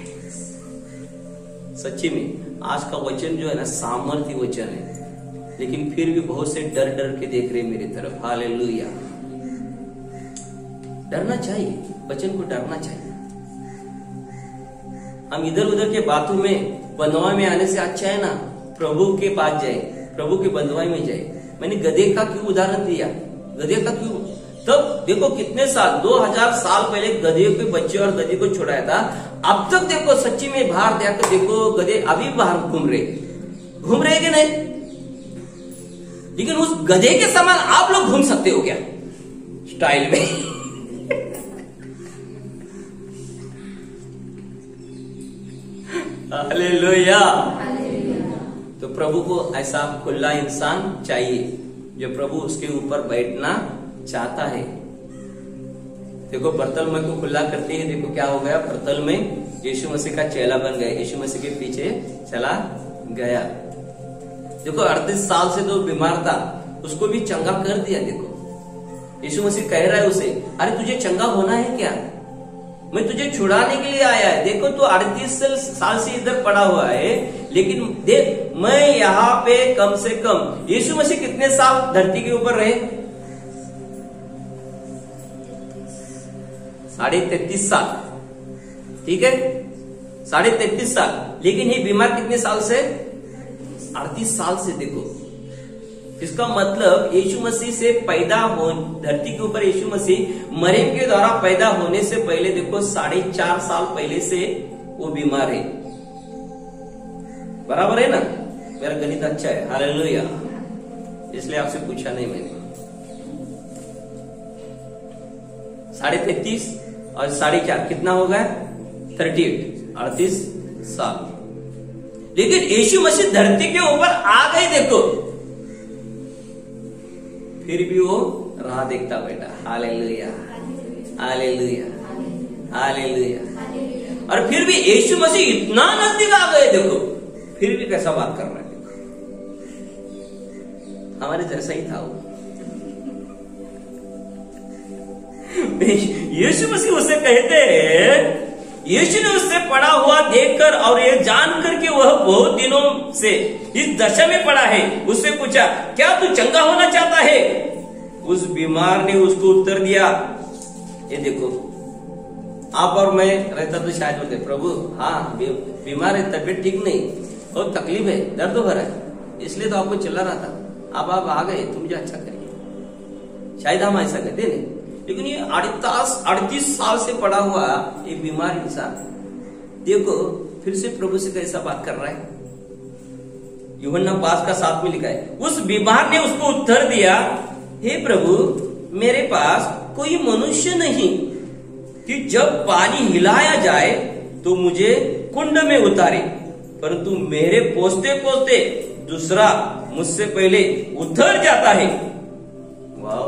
सच्ची में आज का वचन जो है ना सामर्थ्य वचन है, लेकिन फिर भी बहुत से डर डर के देख रहे मेरी तरफ। हालेलुया। डरना चाहिए, वचन को डरना चाहिए। हम इधर उधर के बातों में बंधुआई में आने से अच्छा है ना प्रभु के पास जाए, प्रभु की बंधुआई में जाए। मैंने गधे का क्यों उदाहरण दिया? गधे का क्यों? तब देखो कितने साल, 2000 साल पहले गधे के बच्चे और गधे को छुड़ाया था। अब तक देखो सच्ची में बाहर जाकर देखो गधे अभी बाहर घूम रहे कि नहीं? लेकिन उस गधे के समान आप लोग घूम सकते हो क्या स्टाइल में? हालेलुया। तो प्रभु को ऐसा खुला इंसान चाहिए जो प्रभु उसके ऊपर बैठना चाहता है। देखो बर्तलमय को खुला करते ही देखो क्या हो गया, बर्तलमय यीशु मसीह का चेला बन गया, यीशु मसीह के पीछे चला गया। देखो 38 साल से तो बीमार था, उसको भी चंगा कर दिया। देखो यीशु मसीह कह रहा है उसे, अरे तुझे चंगा होना है क्या? मैं तुझे छुड़ाने के लिए आया है। देखो तो 38 साल से इधर पड़ा हुआ है, लेकिन देख मैं यहाँ पे कम से कम, यीशु मसीह कितने साल धरती के ऊपर रहे? 33.5 साल, ठीक है 33.5 साल। लेकिन ये बीमार कितने साल से? 38 साल से। देखो इसका मतलब यीशु मसीह से पैदा हो, धरती के ऊपर यीशु मसीह मरियम के द्वारा पैदा होने से पहले देखो 4.5 साल पहले से वो बीमार है। बराबर है ना? मेरा गणित अच्छा है। हालेलुया। इसलिए आपसे पूछा नहीं मैंने। 33.5 और 4.5 कितना हो गया? 38 साल। लेकिन यीशु मसीह धरती के ऊपर आ गए देखो, फिर भी वो राह देखता बेटा। हालेलुया हालेलुया हालेलुया। और फिर भी यीशु मसीह इतना नजदीक आ गए देखो, फिर भी कैसा बात कर रहा है। देखो हमारे जैसा ही था वो। यीशु मसीह उसे कहते हैं, यीशु ने उससे पड़ा हुआ देखकर और ये जानकर कि वह बहुत दिनों से इस दशा में पड़ा है, उससे पूछा क्या तू चंगा होना चाहता है? उस बीमार ने उसको उत्तर दिया, ये देखो आप और मैं रहता तो शायद बोलते प्रभु हाँ बीमार है, तबीयत ठीक नहीं, बहुत तकलीफ है, दर्द हो रहा है, इसलिए तो आपको चिल्ला रहा था। अब आप आ गए तो मुझे अच्छा करिए। शायद हम ऐसा कहते नहीं, लेकिन ये 38 साल से पड़ा हुआ ये बीमार इंसान देखो फिर से प्रभु से कैसा बात कर रहा है। यूहन्ना 5 का 7 में लिखा है, उस बीमार ने उसको उत्तर दिया, हे प्रभु मेरे पास कोई मनुष्य नहीं कि जब पानी हिलाया जाए तो मुझे कुंड में उतारे, परंतु मेरे पहुंचते पहुंचते दूसरा मुझसे पहले उतर जाता है। वाह,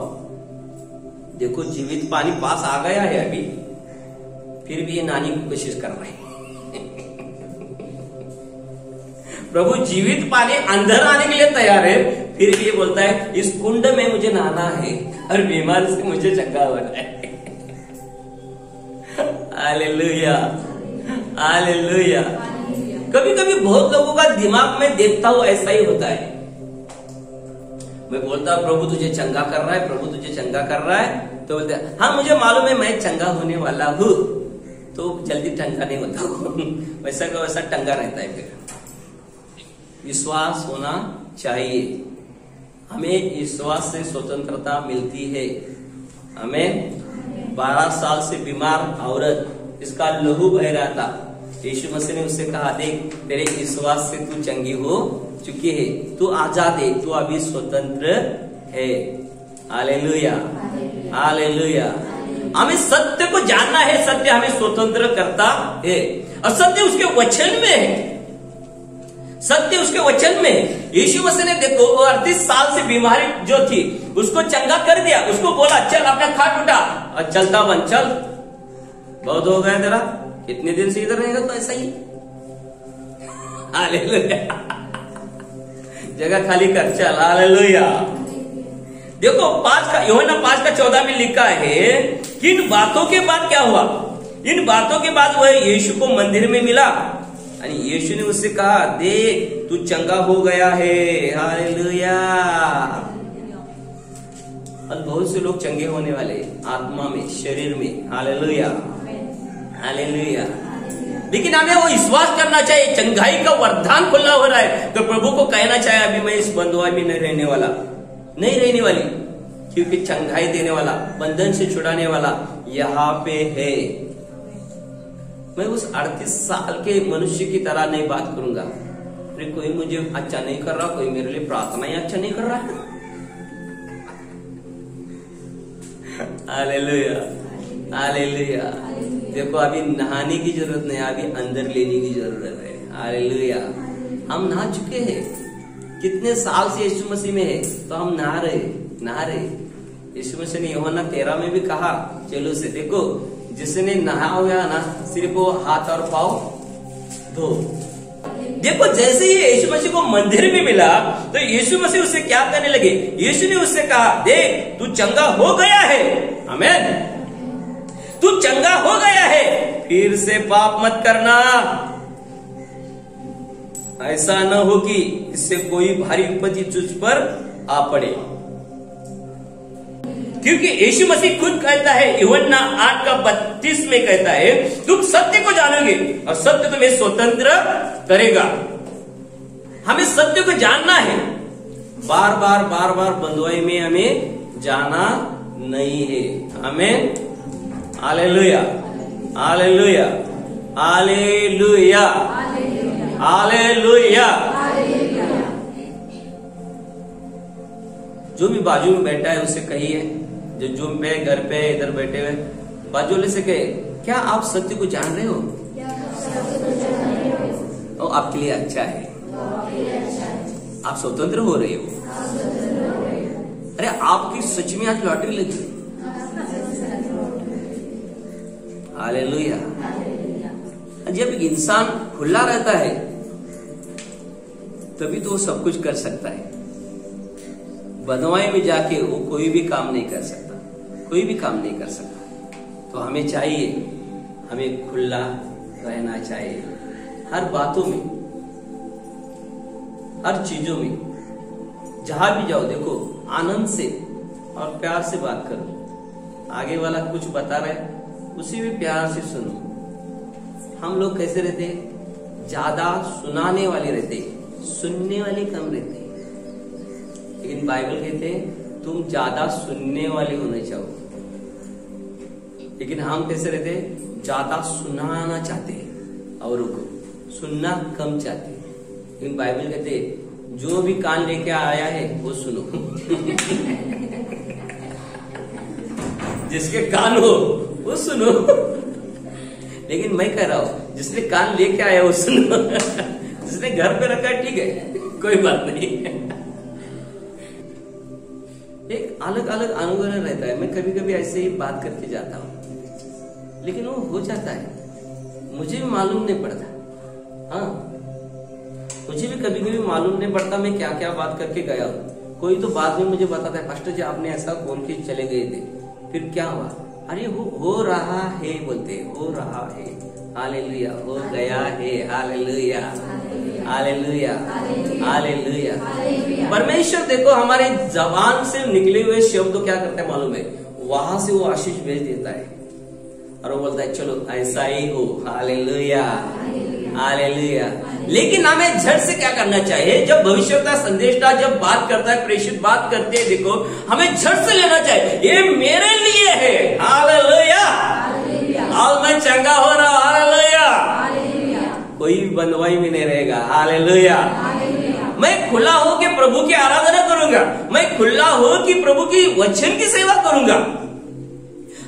देखो जीवित पानी पास आ गया है अभी, फिर भी ये नानी की कोशिश कर रहे हैं। प्रभु जीवित पानी अंदर आने के लिए तैयार है, फिर भी ये बोलता है इस कुंड में मुझे नहाना है और बीमारी से मुझे चंगा होना है। Hallelujah, hallelujah. कभी कभी बहुत लोगों का दिमाग में देखता हूं ऐसा ही होता है। मैं बोलता हूं प्रभु तुझे चंगा कर रहा है, प्रभु तुझे चंगा कर रहा है, तो बोलते हैं हाँ मुझे मालूम है मैं चंगा होने वाला हूँ, तो जल्दी टंगा नहीं होता वैसा का वैसा टंगा रहता है। फिर विश्वास होना चाहिए, हमें विश्वास से स्वतंत्रता मिलती है। हमें 12 साल से बीमार औरत, इसका लहू बह रहा था, यीशु मसीह ने उससे कहा देख तेरे विश्वास से तू चंगी हो चुकी है, तू आजाद है, तू अभी स्वतंत्र है। Hallelujah, hallelujah. हमें सत्य को जानना है, सत्य हमें स्वतंत्र करता है और सत्य उसके वचन में है, सत्य उसके वचन में। यीशु मसीह ने देखो 38 साल से बीमारी जो थी उसको चंगा कर दिया, उसको बोला चल अपना खाट उठा और चलता बन, चल बहुत हो गया तेरा, कितने दिन से इधर रहेगा तो ऐसा ही। हालेलुया, जगह खाली कर, चल। हालेलुया। देखो यूहन्ना 5:14 में लिखा है कि इन बातों के बाद क्या हुआ, इन बातों के बाद वह यीशु को मंदिर में मिला और यीशु ने उससे कहा देख तू चंगा हो गया है। हालेलुया। और बहुत से लोग चंगे होने वाले आत्मा में, शरीर में। Hallelujah, hallelujah. लेकिन हमें वो विश्वास करना चाहिए, चंगाई का वरदान खुला हो रहा है तो प्रभु को कहना चाहिए अभी मैं इस बंधुआ में नहीं रहने वाला, नहीं रहने वाली, क्योंकि चंगाई देने वाला, बंधन से छुड़ाने वाला यहाँ पे है। मैं उस 38 साल के मनुष्य की तरह नहीं बात करूंगा, अरे कोई मुझे अच्छा नहीं कर रहा, कोई मेरे लिए प्रार्थना ही अच्छा नहीं कर रहा। Hallelujah, hallelujah. देखो अभी नहाने की जरूरत नहीं, अभी अंदर लेने की जरूरत है। हालेलुया। हम नहा चुके हैं, कितने साल से यीशु मसीह में है तो हम नहा रहे। यीशु मसीह ने यूहन्ना 13 में भी कहा चलो से देखो जिसने नहा हुआ ना सिर्फ वो हाथ और पाँव धो। देखो जैसे ही यीशु मसीह को मंदिर में मिला तो यीशु मसीह उससे क्या करने लगे, यीशु ने उससे कहा देख तू चंगा हो गया है। आमीन, तू चंगा हो गया है, फिर से पाप मत करना, ऐसा न हो कि इससे कोई भारी विपत्ति तुझ पर आ पड़े। क्योंकि यीशु मसीह खुद कहता है यूहन्ना 8:32 में कहता है तुम सत्य को जानोगे और सत्य तुम्हें स्वतंत्र करेगा। हमें सत्य को जानना है, बार बार बंधुआई में हमें जाना नहीं है। हमें हालेलुया, हालेलुया, हालेलुया, हालेलुया। जो भी बाजू में बैठा है उससे कहिए, जो जूम पे, घर पे, इधर बैठे हुए बाजू वाले से कहे क्या आप सत्य को जान रहे हो? तो आपके लिए अच्छा है, आप स्वतंत्र हो रहे हो। अरे आपकी सच में आज लॉटरी लगी। हालेलुया। जब इंसान खुला रहता है तभी तो वो सब कुछ कर सकता है। बंधुआई में जाके वो कोई भी काम नहीं कर सकता, कोई भी काम नहीं कर सकता। तो हमें चाहिए, हमें खुला रहना चाहिए हर बातों में, हर चीजों में, जहां भी जाओ देखो आनंद से और प्यार से बात करो। आगे वाला कुछ बता रहे उसी भी प्यार से सुनो। हम लोग कैसे रहते हैं, ज्यादा सुनाने वाले रहते हैं, सुनने वाले कम रहते हैं। लेकिन बाइबल कहते हैं तुम ज्यादा सुनने वाले होने चाहो। लेकिन हम कैसे रहते हैं, ज्यादा सुनाना चाहते हैं, औरों को सुनना कम चाहते हैं। लेकिन बाइबल कहते हैं जो भी कान लेके आया है वो सुनो। जिसके कान हो वो सुनो। लेकिन मैं कह रहा हूं जिसने कान लेके आया वो सुनो। जिसने घर पे रखा है ठीक है, कोई बात नहीं। एक अलग अलग अनुग्रह रहता है। मैं कभी कभी ऐसे ही बात करके जाता हूं, लेकिन वो हो जाता है, मुझे भी मालूम नहीं पड़ता। हाँ, मुझे भी कभी कभी मालूम नहीं पड़ता मैं क्या क्या बात करके गया हूँ। कोई तो बाद में मुझे बताता है, पास्टर जी आपने ऐसा बोल के चले गए थे, फिर क्या हुआ? अरे हो रहा है बोलते, हो रहा है, हालेलुया, हो गया है, हालेलुया, हालेलुया, हालेलुया। परमेश्वर देखो हमारे जबान से निकले हुए शब्द क्या करते हैं मालूम है? वहां से वो आशीष भेज देता है और वो बोलता है चलो ऐसा ही हो, हालेलुया, हालेलुया। लेकिन हमें झट से क्या करना चाहिए? जब भविष्यता संदेशता जब बात करता है, प्रेषित बात करते हैं, देखो हमें झट से लेना चाहिए, ये मेरे लिए है, हालेलुया, और मैं चंगा हो रहा हूं, हालेलुया। कोई भी बंधुआई में नहीं रहेगा, हालेलुया। मैं खुला हो कि प्रभु की आराधना करूंगा, मैं खुला हो कि प्रभु की वचन की सेवा करूंगा।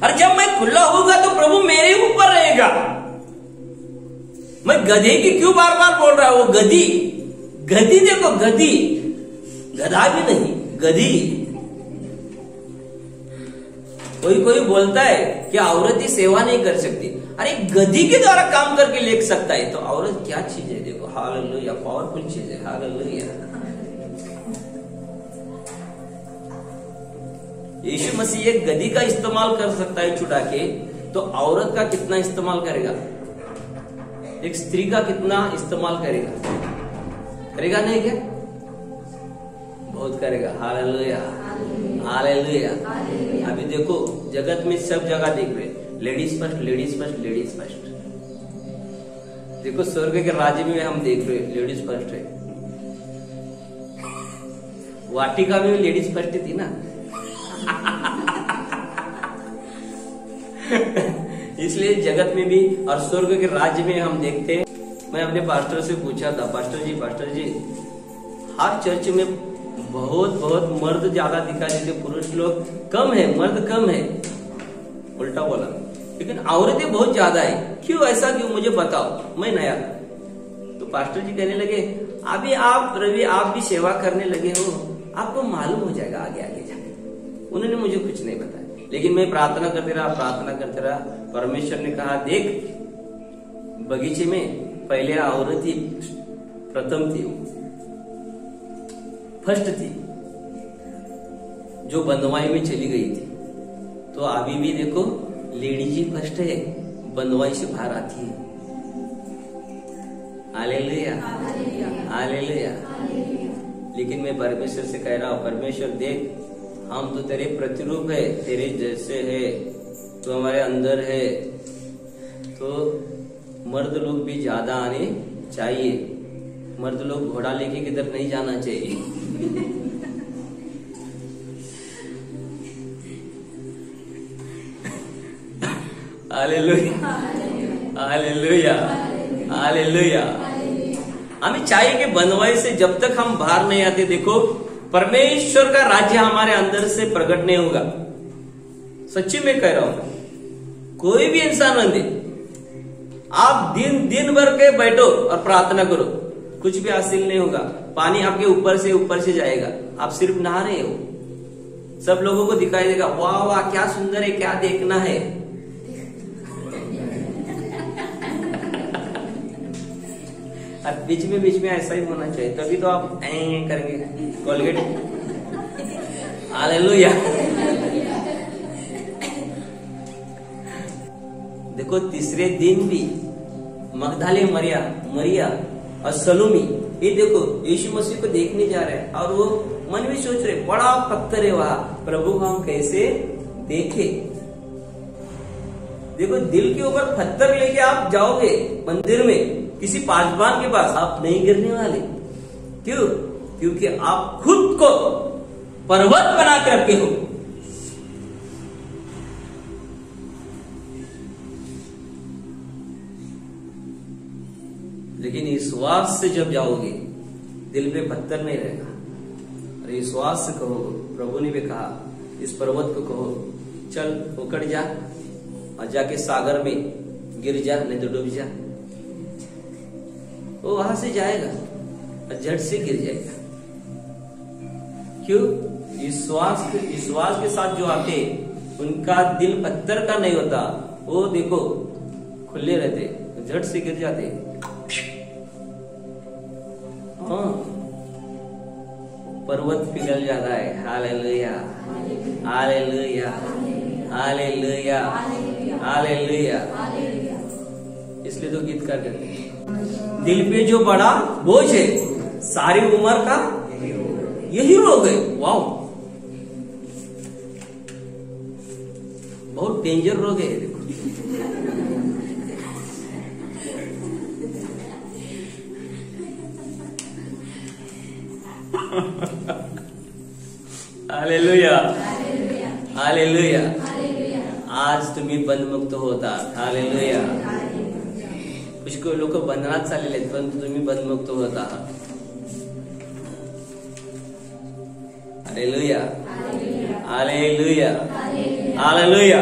और जब मैं खुला होगा तो प्रभु मेरे ऊपर रहेगा। मैं गधे की क्यों बार बार बोल रहा हूं? वो गधी, गधी देखो, गधी, गधा भी नहीं, गधी। कोई बोलता है कि औरत ही सेवा नहीं कर सकती। अरे गधी के द्वारा काम करके ले सकता है तो औरत क्या चीज है? देखो, हालेलुया, पावरफुल चीज है, हालेलुया। यीशु मसीह एक गधी का इस्तेमाल कर सकता है छुड़ा के, तो औरत का कितना इस्तेमाल करेगा? एक स्त्री का कितना इस्तेमाल करेगा? करेगा नहीं क्या? बहुत करेगा, हालेलुया, हालेलुया। अभी देखो जगत में सब जगह देख रहे, ladies first, ladies first, ladies first. देखो स्वर्ग के राज्य में हम देख रहे लेडीज फर्स्ट है। वाटिका में भी लेडीज फर्स्ट थी ना। इसलिए जगत में भी और स्वर्ग के राज्य में हम देखते हैं। मैं अपने पास्टर से पूछा था, पास्टर जी हर चर्च में बहुत मर्द ज्यादा दिखाई देते, पुरुष लोग कम है, मर्द कम है, उल्टा बोला, लेकिन औरतें बहुत ज्यादा है, क्यों ऐसा क्यों? मुझे बताओ, मैं नया था। तो पास्टर जी कहने लगे, अभी आप रवि आप भी सेवा करने लगे हो, आपको मालूम हो जाएगा आगे आगे जाके। उन्होंने मुझे कुछ नहीं बताया, लेकिन मैं प्रार्थना करते रहा। परमेश्वर ने कहा, देख बगीचे में पहले औरत ही प्रथम थी, फर्स्ट थी, जो बंधुआई में चली गई थी। तो अभी भी देखो लेडीज ही फर्स्ट है, बंधुआई से बाहर आती है। Hallelujah, hallelujah. लेकिन मैं परमेश्वर से कह रहा हूं, परमेश्वर देख हम तो तेरे प्रतिरूप है, तेरे जैसे है, तो हमारे अंदर है, तो मर्द लोग भी ज्यादा आने चाहिए। मर्द लोग घोड़ा लेके किधर नहीं जाना चाहिए। हालेलुया, हालेलुया, हालेलुया। हमें चाहिए कि बंधुआई से जब तक हम बाहर नहीं आते, देखो परमेश्वर का राज्य हमारे अंदर से प्रकट नहीं होगा। सच्ची में कह रहा हूं, कोई भी इंसान बंदे, आप दिन भर के बैठो और प्रार्थना करो, कुछ भी हासिल नहीं होगा। पानी आपके ऊपर से जाएगा, आप सिर्फ नहा रहे हो, सब लोगों को दिखाई देगा, वाह वाह क्या सुंदर है, क्या देखना है। और बीच में ऐसा ही होना चाहिए, तभी तो आप करेंगे कोलगेट। हालेलुया। देखो तीसरे दिन भी मगदले मरिया और सलोमी, ये देखो यीशु मसीह को देखने जा रहे हैं, और वो मन में सोच रहे बड़ा पत्थर है वहां, प्रभु को हम कैसे देखे। देखो दिल के ऊपर पत्थर लेके आप जाओगे मंदिर में किसी पासवान के पास, आप नहीं गिरने वाले। क्यों? क्योंकि आप खुद को पर्वत बना के रखे हो। लेकिन विश्वास से जब जाओगे दिल पे पत्थर नहीं रहेगा, और विश्वास से कहो, प्रभु ने भी कहा इस पर्वत को कहो चल उकड़ जा और जाके सागर में गिर जा, नहीं तो डूब जा, वो वहां से जाएगा और झट से गिर जाएगा। क्यों? विश्वास के साथ जो आते उनका दिल पत्थर का नहीं होता, वो देखो खुले रहते, झट से गिर जाते। हाँ, पर्वत पिघल जाता है। हालेलुया, हालेलुया, हालेलुया, हालेलुया। इसलिए तो गीत करते हैं, दिल पे जो बड़ा बोझ है सारी उम्र का यही रोग है। वाओ, बहुत डेंजर रोग है। देखो, हालेलुया, हालेलुया। आज तुम्ही बंधमुक्त होता। हालेलुया। कुछ लोक बंधनात चाललेले आहेत, पण तुम्ही बंधमुक्त होता। हालेलुया, हालेलुया, हालेलुया।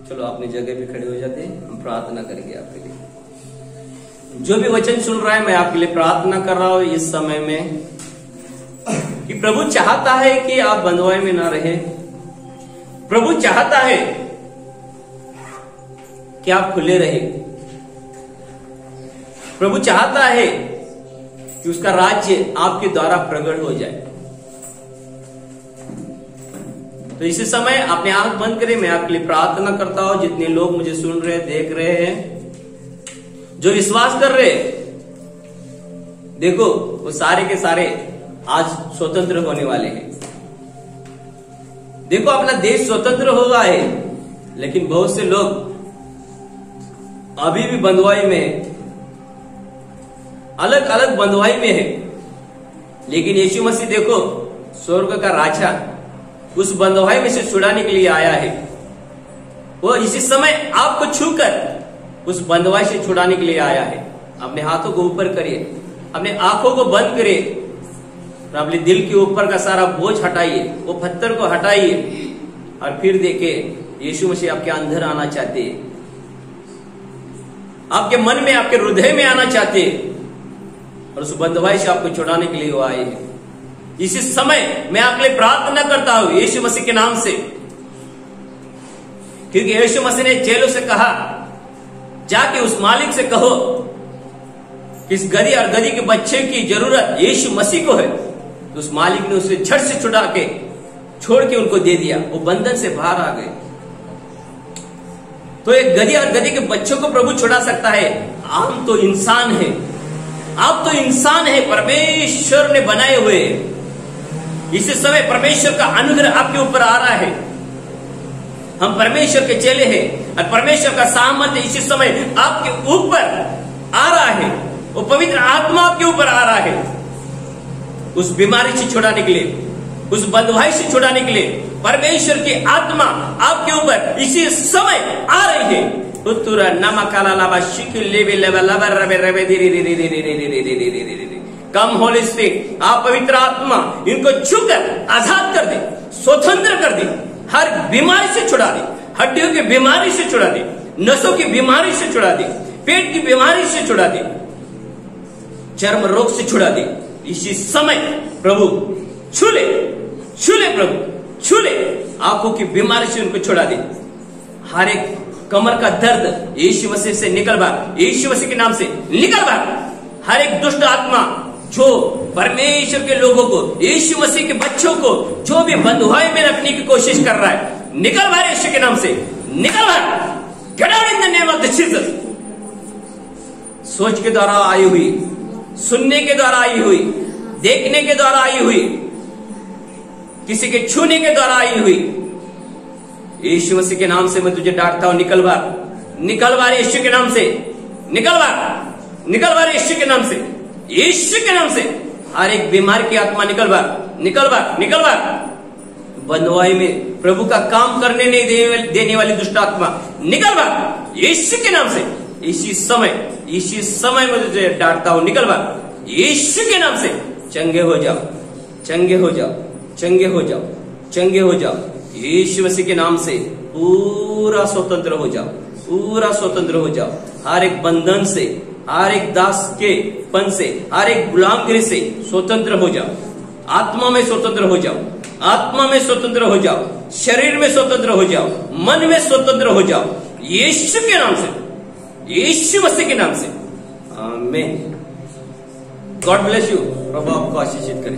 चलो अपनी जगह पे खड़े हो जाते हैं, हम प्रार्थना करेंगे आपके लिए। जो भी वचन सुन रहा है, मैं आपके लिए प्रार्थना कर रहा हूं इस समय में कि प्रभु चाहता है कि आप बंधुआई में ना रहे। प्रभु चाहता है कि आप खुले रहे। प्रभु चाहता है कि उसका राज्य आपके द्वारा प्रकट हो जाए। तो इसी समय अपने आंख बंद करें, मैं आपके लिए प्रार्थना करता हूं। जितने लोग मुझे सुन रहे, देख रहे हैं, जो विश्वास कर रहे, देखो वो सारे के सारे आज स्वतंत्र होने वाले हैं। देखो अपना देश स्वतंत्र हुआ है, लेकिन बहुत से लोग अभी भी बंधुआई में, अलग अलग बंधुआई में है। लेकिन यीशु मसीह देखो, स्वर्ग का राजा उस बंधुआई में से छुड़ाने के लिए आया है। वो इसी समय आपको छूकर उस बंधुआई से छुड़ाने के लिए आया है। अपने हाथों को ऊपर करिए, अपने आंखों को बंद करिए और अपने दिल के ऊपर का सारा बोझ हटाइए, वो पत्थर को हटाइए और फिर देखिए यीशु मसीह आपके अंदर आना चाहते हैं, आपके मन में, आपके हृदय में आना चाहते हैं और उस बंधुआई से आपको छुड़ाने के लिए वो आए हैं। इसी समय मैं आपके लिए प्रार्थना करता हूं यीशु मसीह के नाम से, क्योंकि यीशु मसीह ने चेलों से कहा, जाके उस मालिक से कहो कि इस गधी और गधी के बच्चे की जरूरत यीशु मसीह को है। तो उस मालिक ने उसे झट से छुड़ा के छोड़ के उनको दे दिया, वो बंधन से बाहर आ गए। तो एक गधी और गधी के बच्चों को प्रभु छुड़ा सकता है। हम तो इंसान हैं, आप तो इंसान हैं, परमेश्वर ने बनाए हुए। इसी समय परमेश्वर का अनुग्रह आपके ऊपर आ रहा है। हम परमेश्वर के चेले हैं और परमेश्वर का सामर्थ्य इसी समय आपके ऊपर आ रहा है। वो पवित्र आत्मा आपके ऊपर आ रहा है उस बीमारी से छुड़ाने के लिए, उस बंधुआई से छुड़ाने के लिए। परमेश्वर की आत्मा आपके ऊपर इसी समय आ रही है। उत्तरा नमकाला लाबा शिकिल लेवे लेवा लबा रबे रबे धीरे धीरे धीरे धीरे धीरे धीरे धीरे धीरे कम होली स्पिरिट, आप पवित्र आत्मा इनको छूकर आजाद कर दे, स्वतंत्र कर दे, हर बीमारी से छुड़ा दे, हड्डियों की बीमारी से छुड़ा दे, नसों की बीमारी से छुड़ा दे, पेट की बीमारी से छुड़ा दे, चर्म रोग से छुड़ा दे। इसी समय प्रभु छूले, छूले प्रभु छूले, आंखों की बीमारी से उनको छुड़ा दे। हर एक कमर का दर्द यीशु मसीह से निकल भाग, यीशु मसीह के नाम से निकल भाग। हर एक दुष्ट आत्मा जो परमेश्वर के लोगों को, यीशु मसीह के बच्चों को जो भी बंधुआई में रखने की कोशिश कर रहा है, निकल भाग यीशु के नाम से, निकल भाग। Get out in the name of the Jesus. सोच के द्वारा आई हुई, सुनने के द्वारा आई हुई, देखने के द्वारा आई हुई, किसी के छूने के द्वारा आई हुई, यीशु मसीह के नाम से मैं तुझे डांटता हूं, निकल बाहर, निकल बाहर यीशु के नाम से, निकल बाहर, निकल बाहर यीशु के नाम से, यीशु के नाम से। हर एक बीमारी की आत्मा निकल बाहर, निकल बाहर, निकल बाहर। बंधुआई में प्रभु का काम करने नहीं देने वाली दुष्ट आत्मा निकल बाहर यीशु के नाम से। इसी समय में तुझे डांटता हूं, निकल बाहर यीशु के नाम से। चंगे हो जाओ, चंगे हो जाओ, चंगे हो जाओ, चंगे हो जाओ यीशु मसीह के नाम से। पूरा स्वतंत्र हो जाओ, पूरा स्वतंत्र हो जाओ हर एक बंधन से, हर एक दास के पन से, हर एक गुलामगिरी से स्वतंत्र हो जाओ। आत्मा में स्वतंत्र हो जाओ, आत्मा में स्वतंत्र हो जाओ, शरीर में स्वतंत्र हो जाओ, मन में स्वतंत्र हो जाओ यीशु के नाम से, यीशु मसीह के नाम से। आमीन। God bless you. प्रभु आपको आशीषित करे।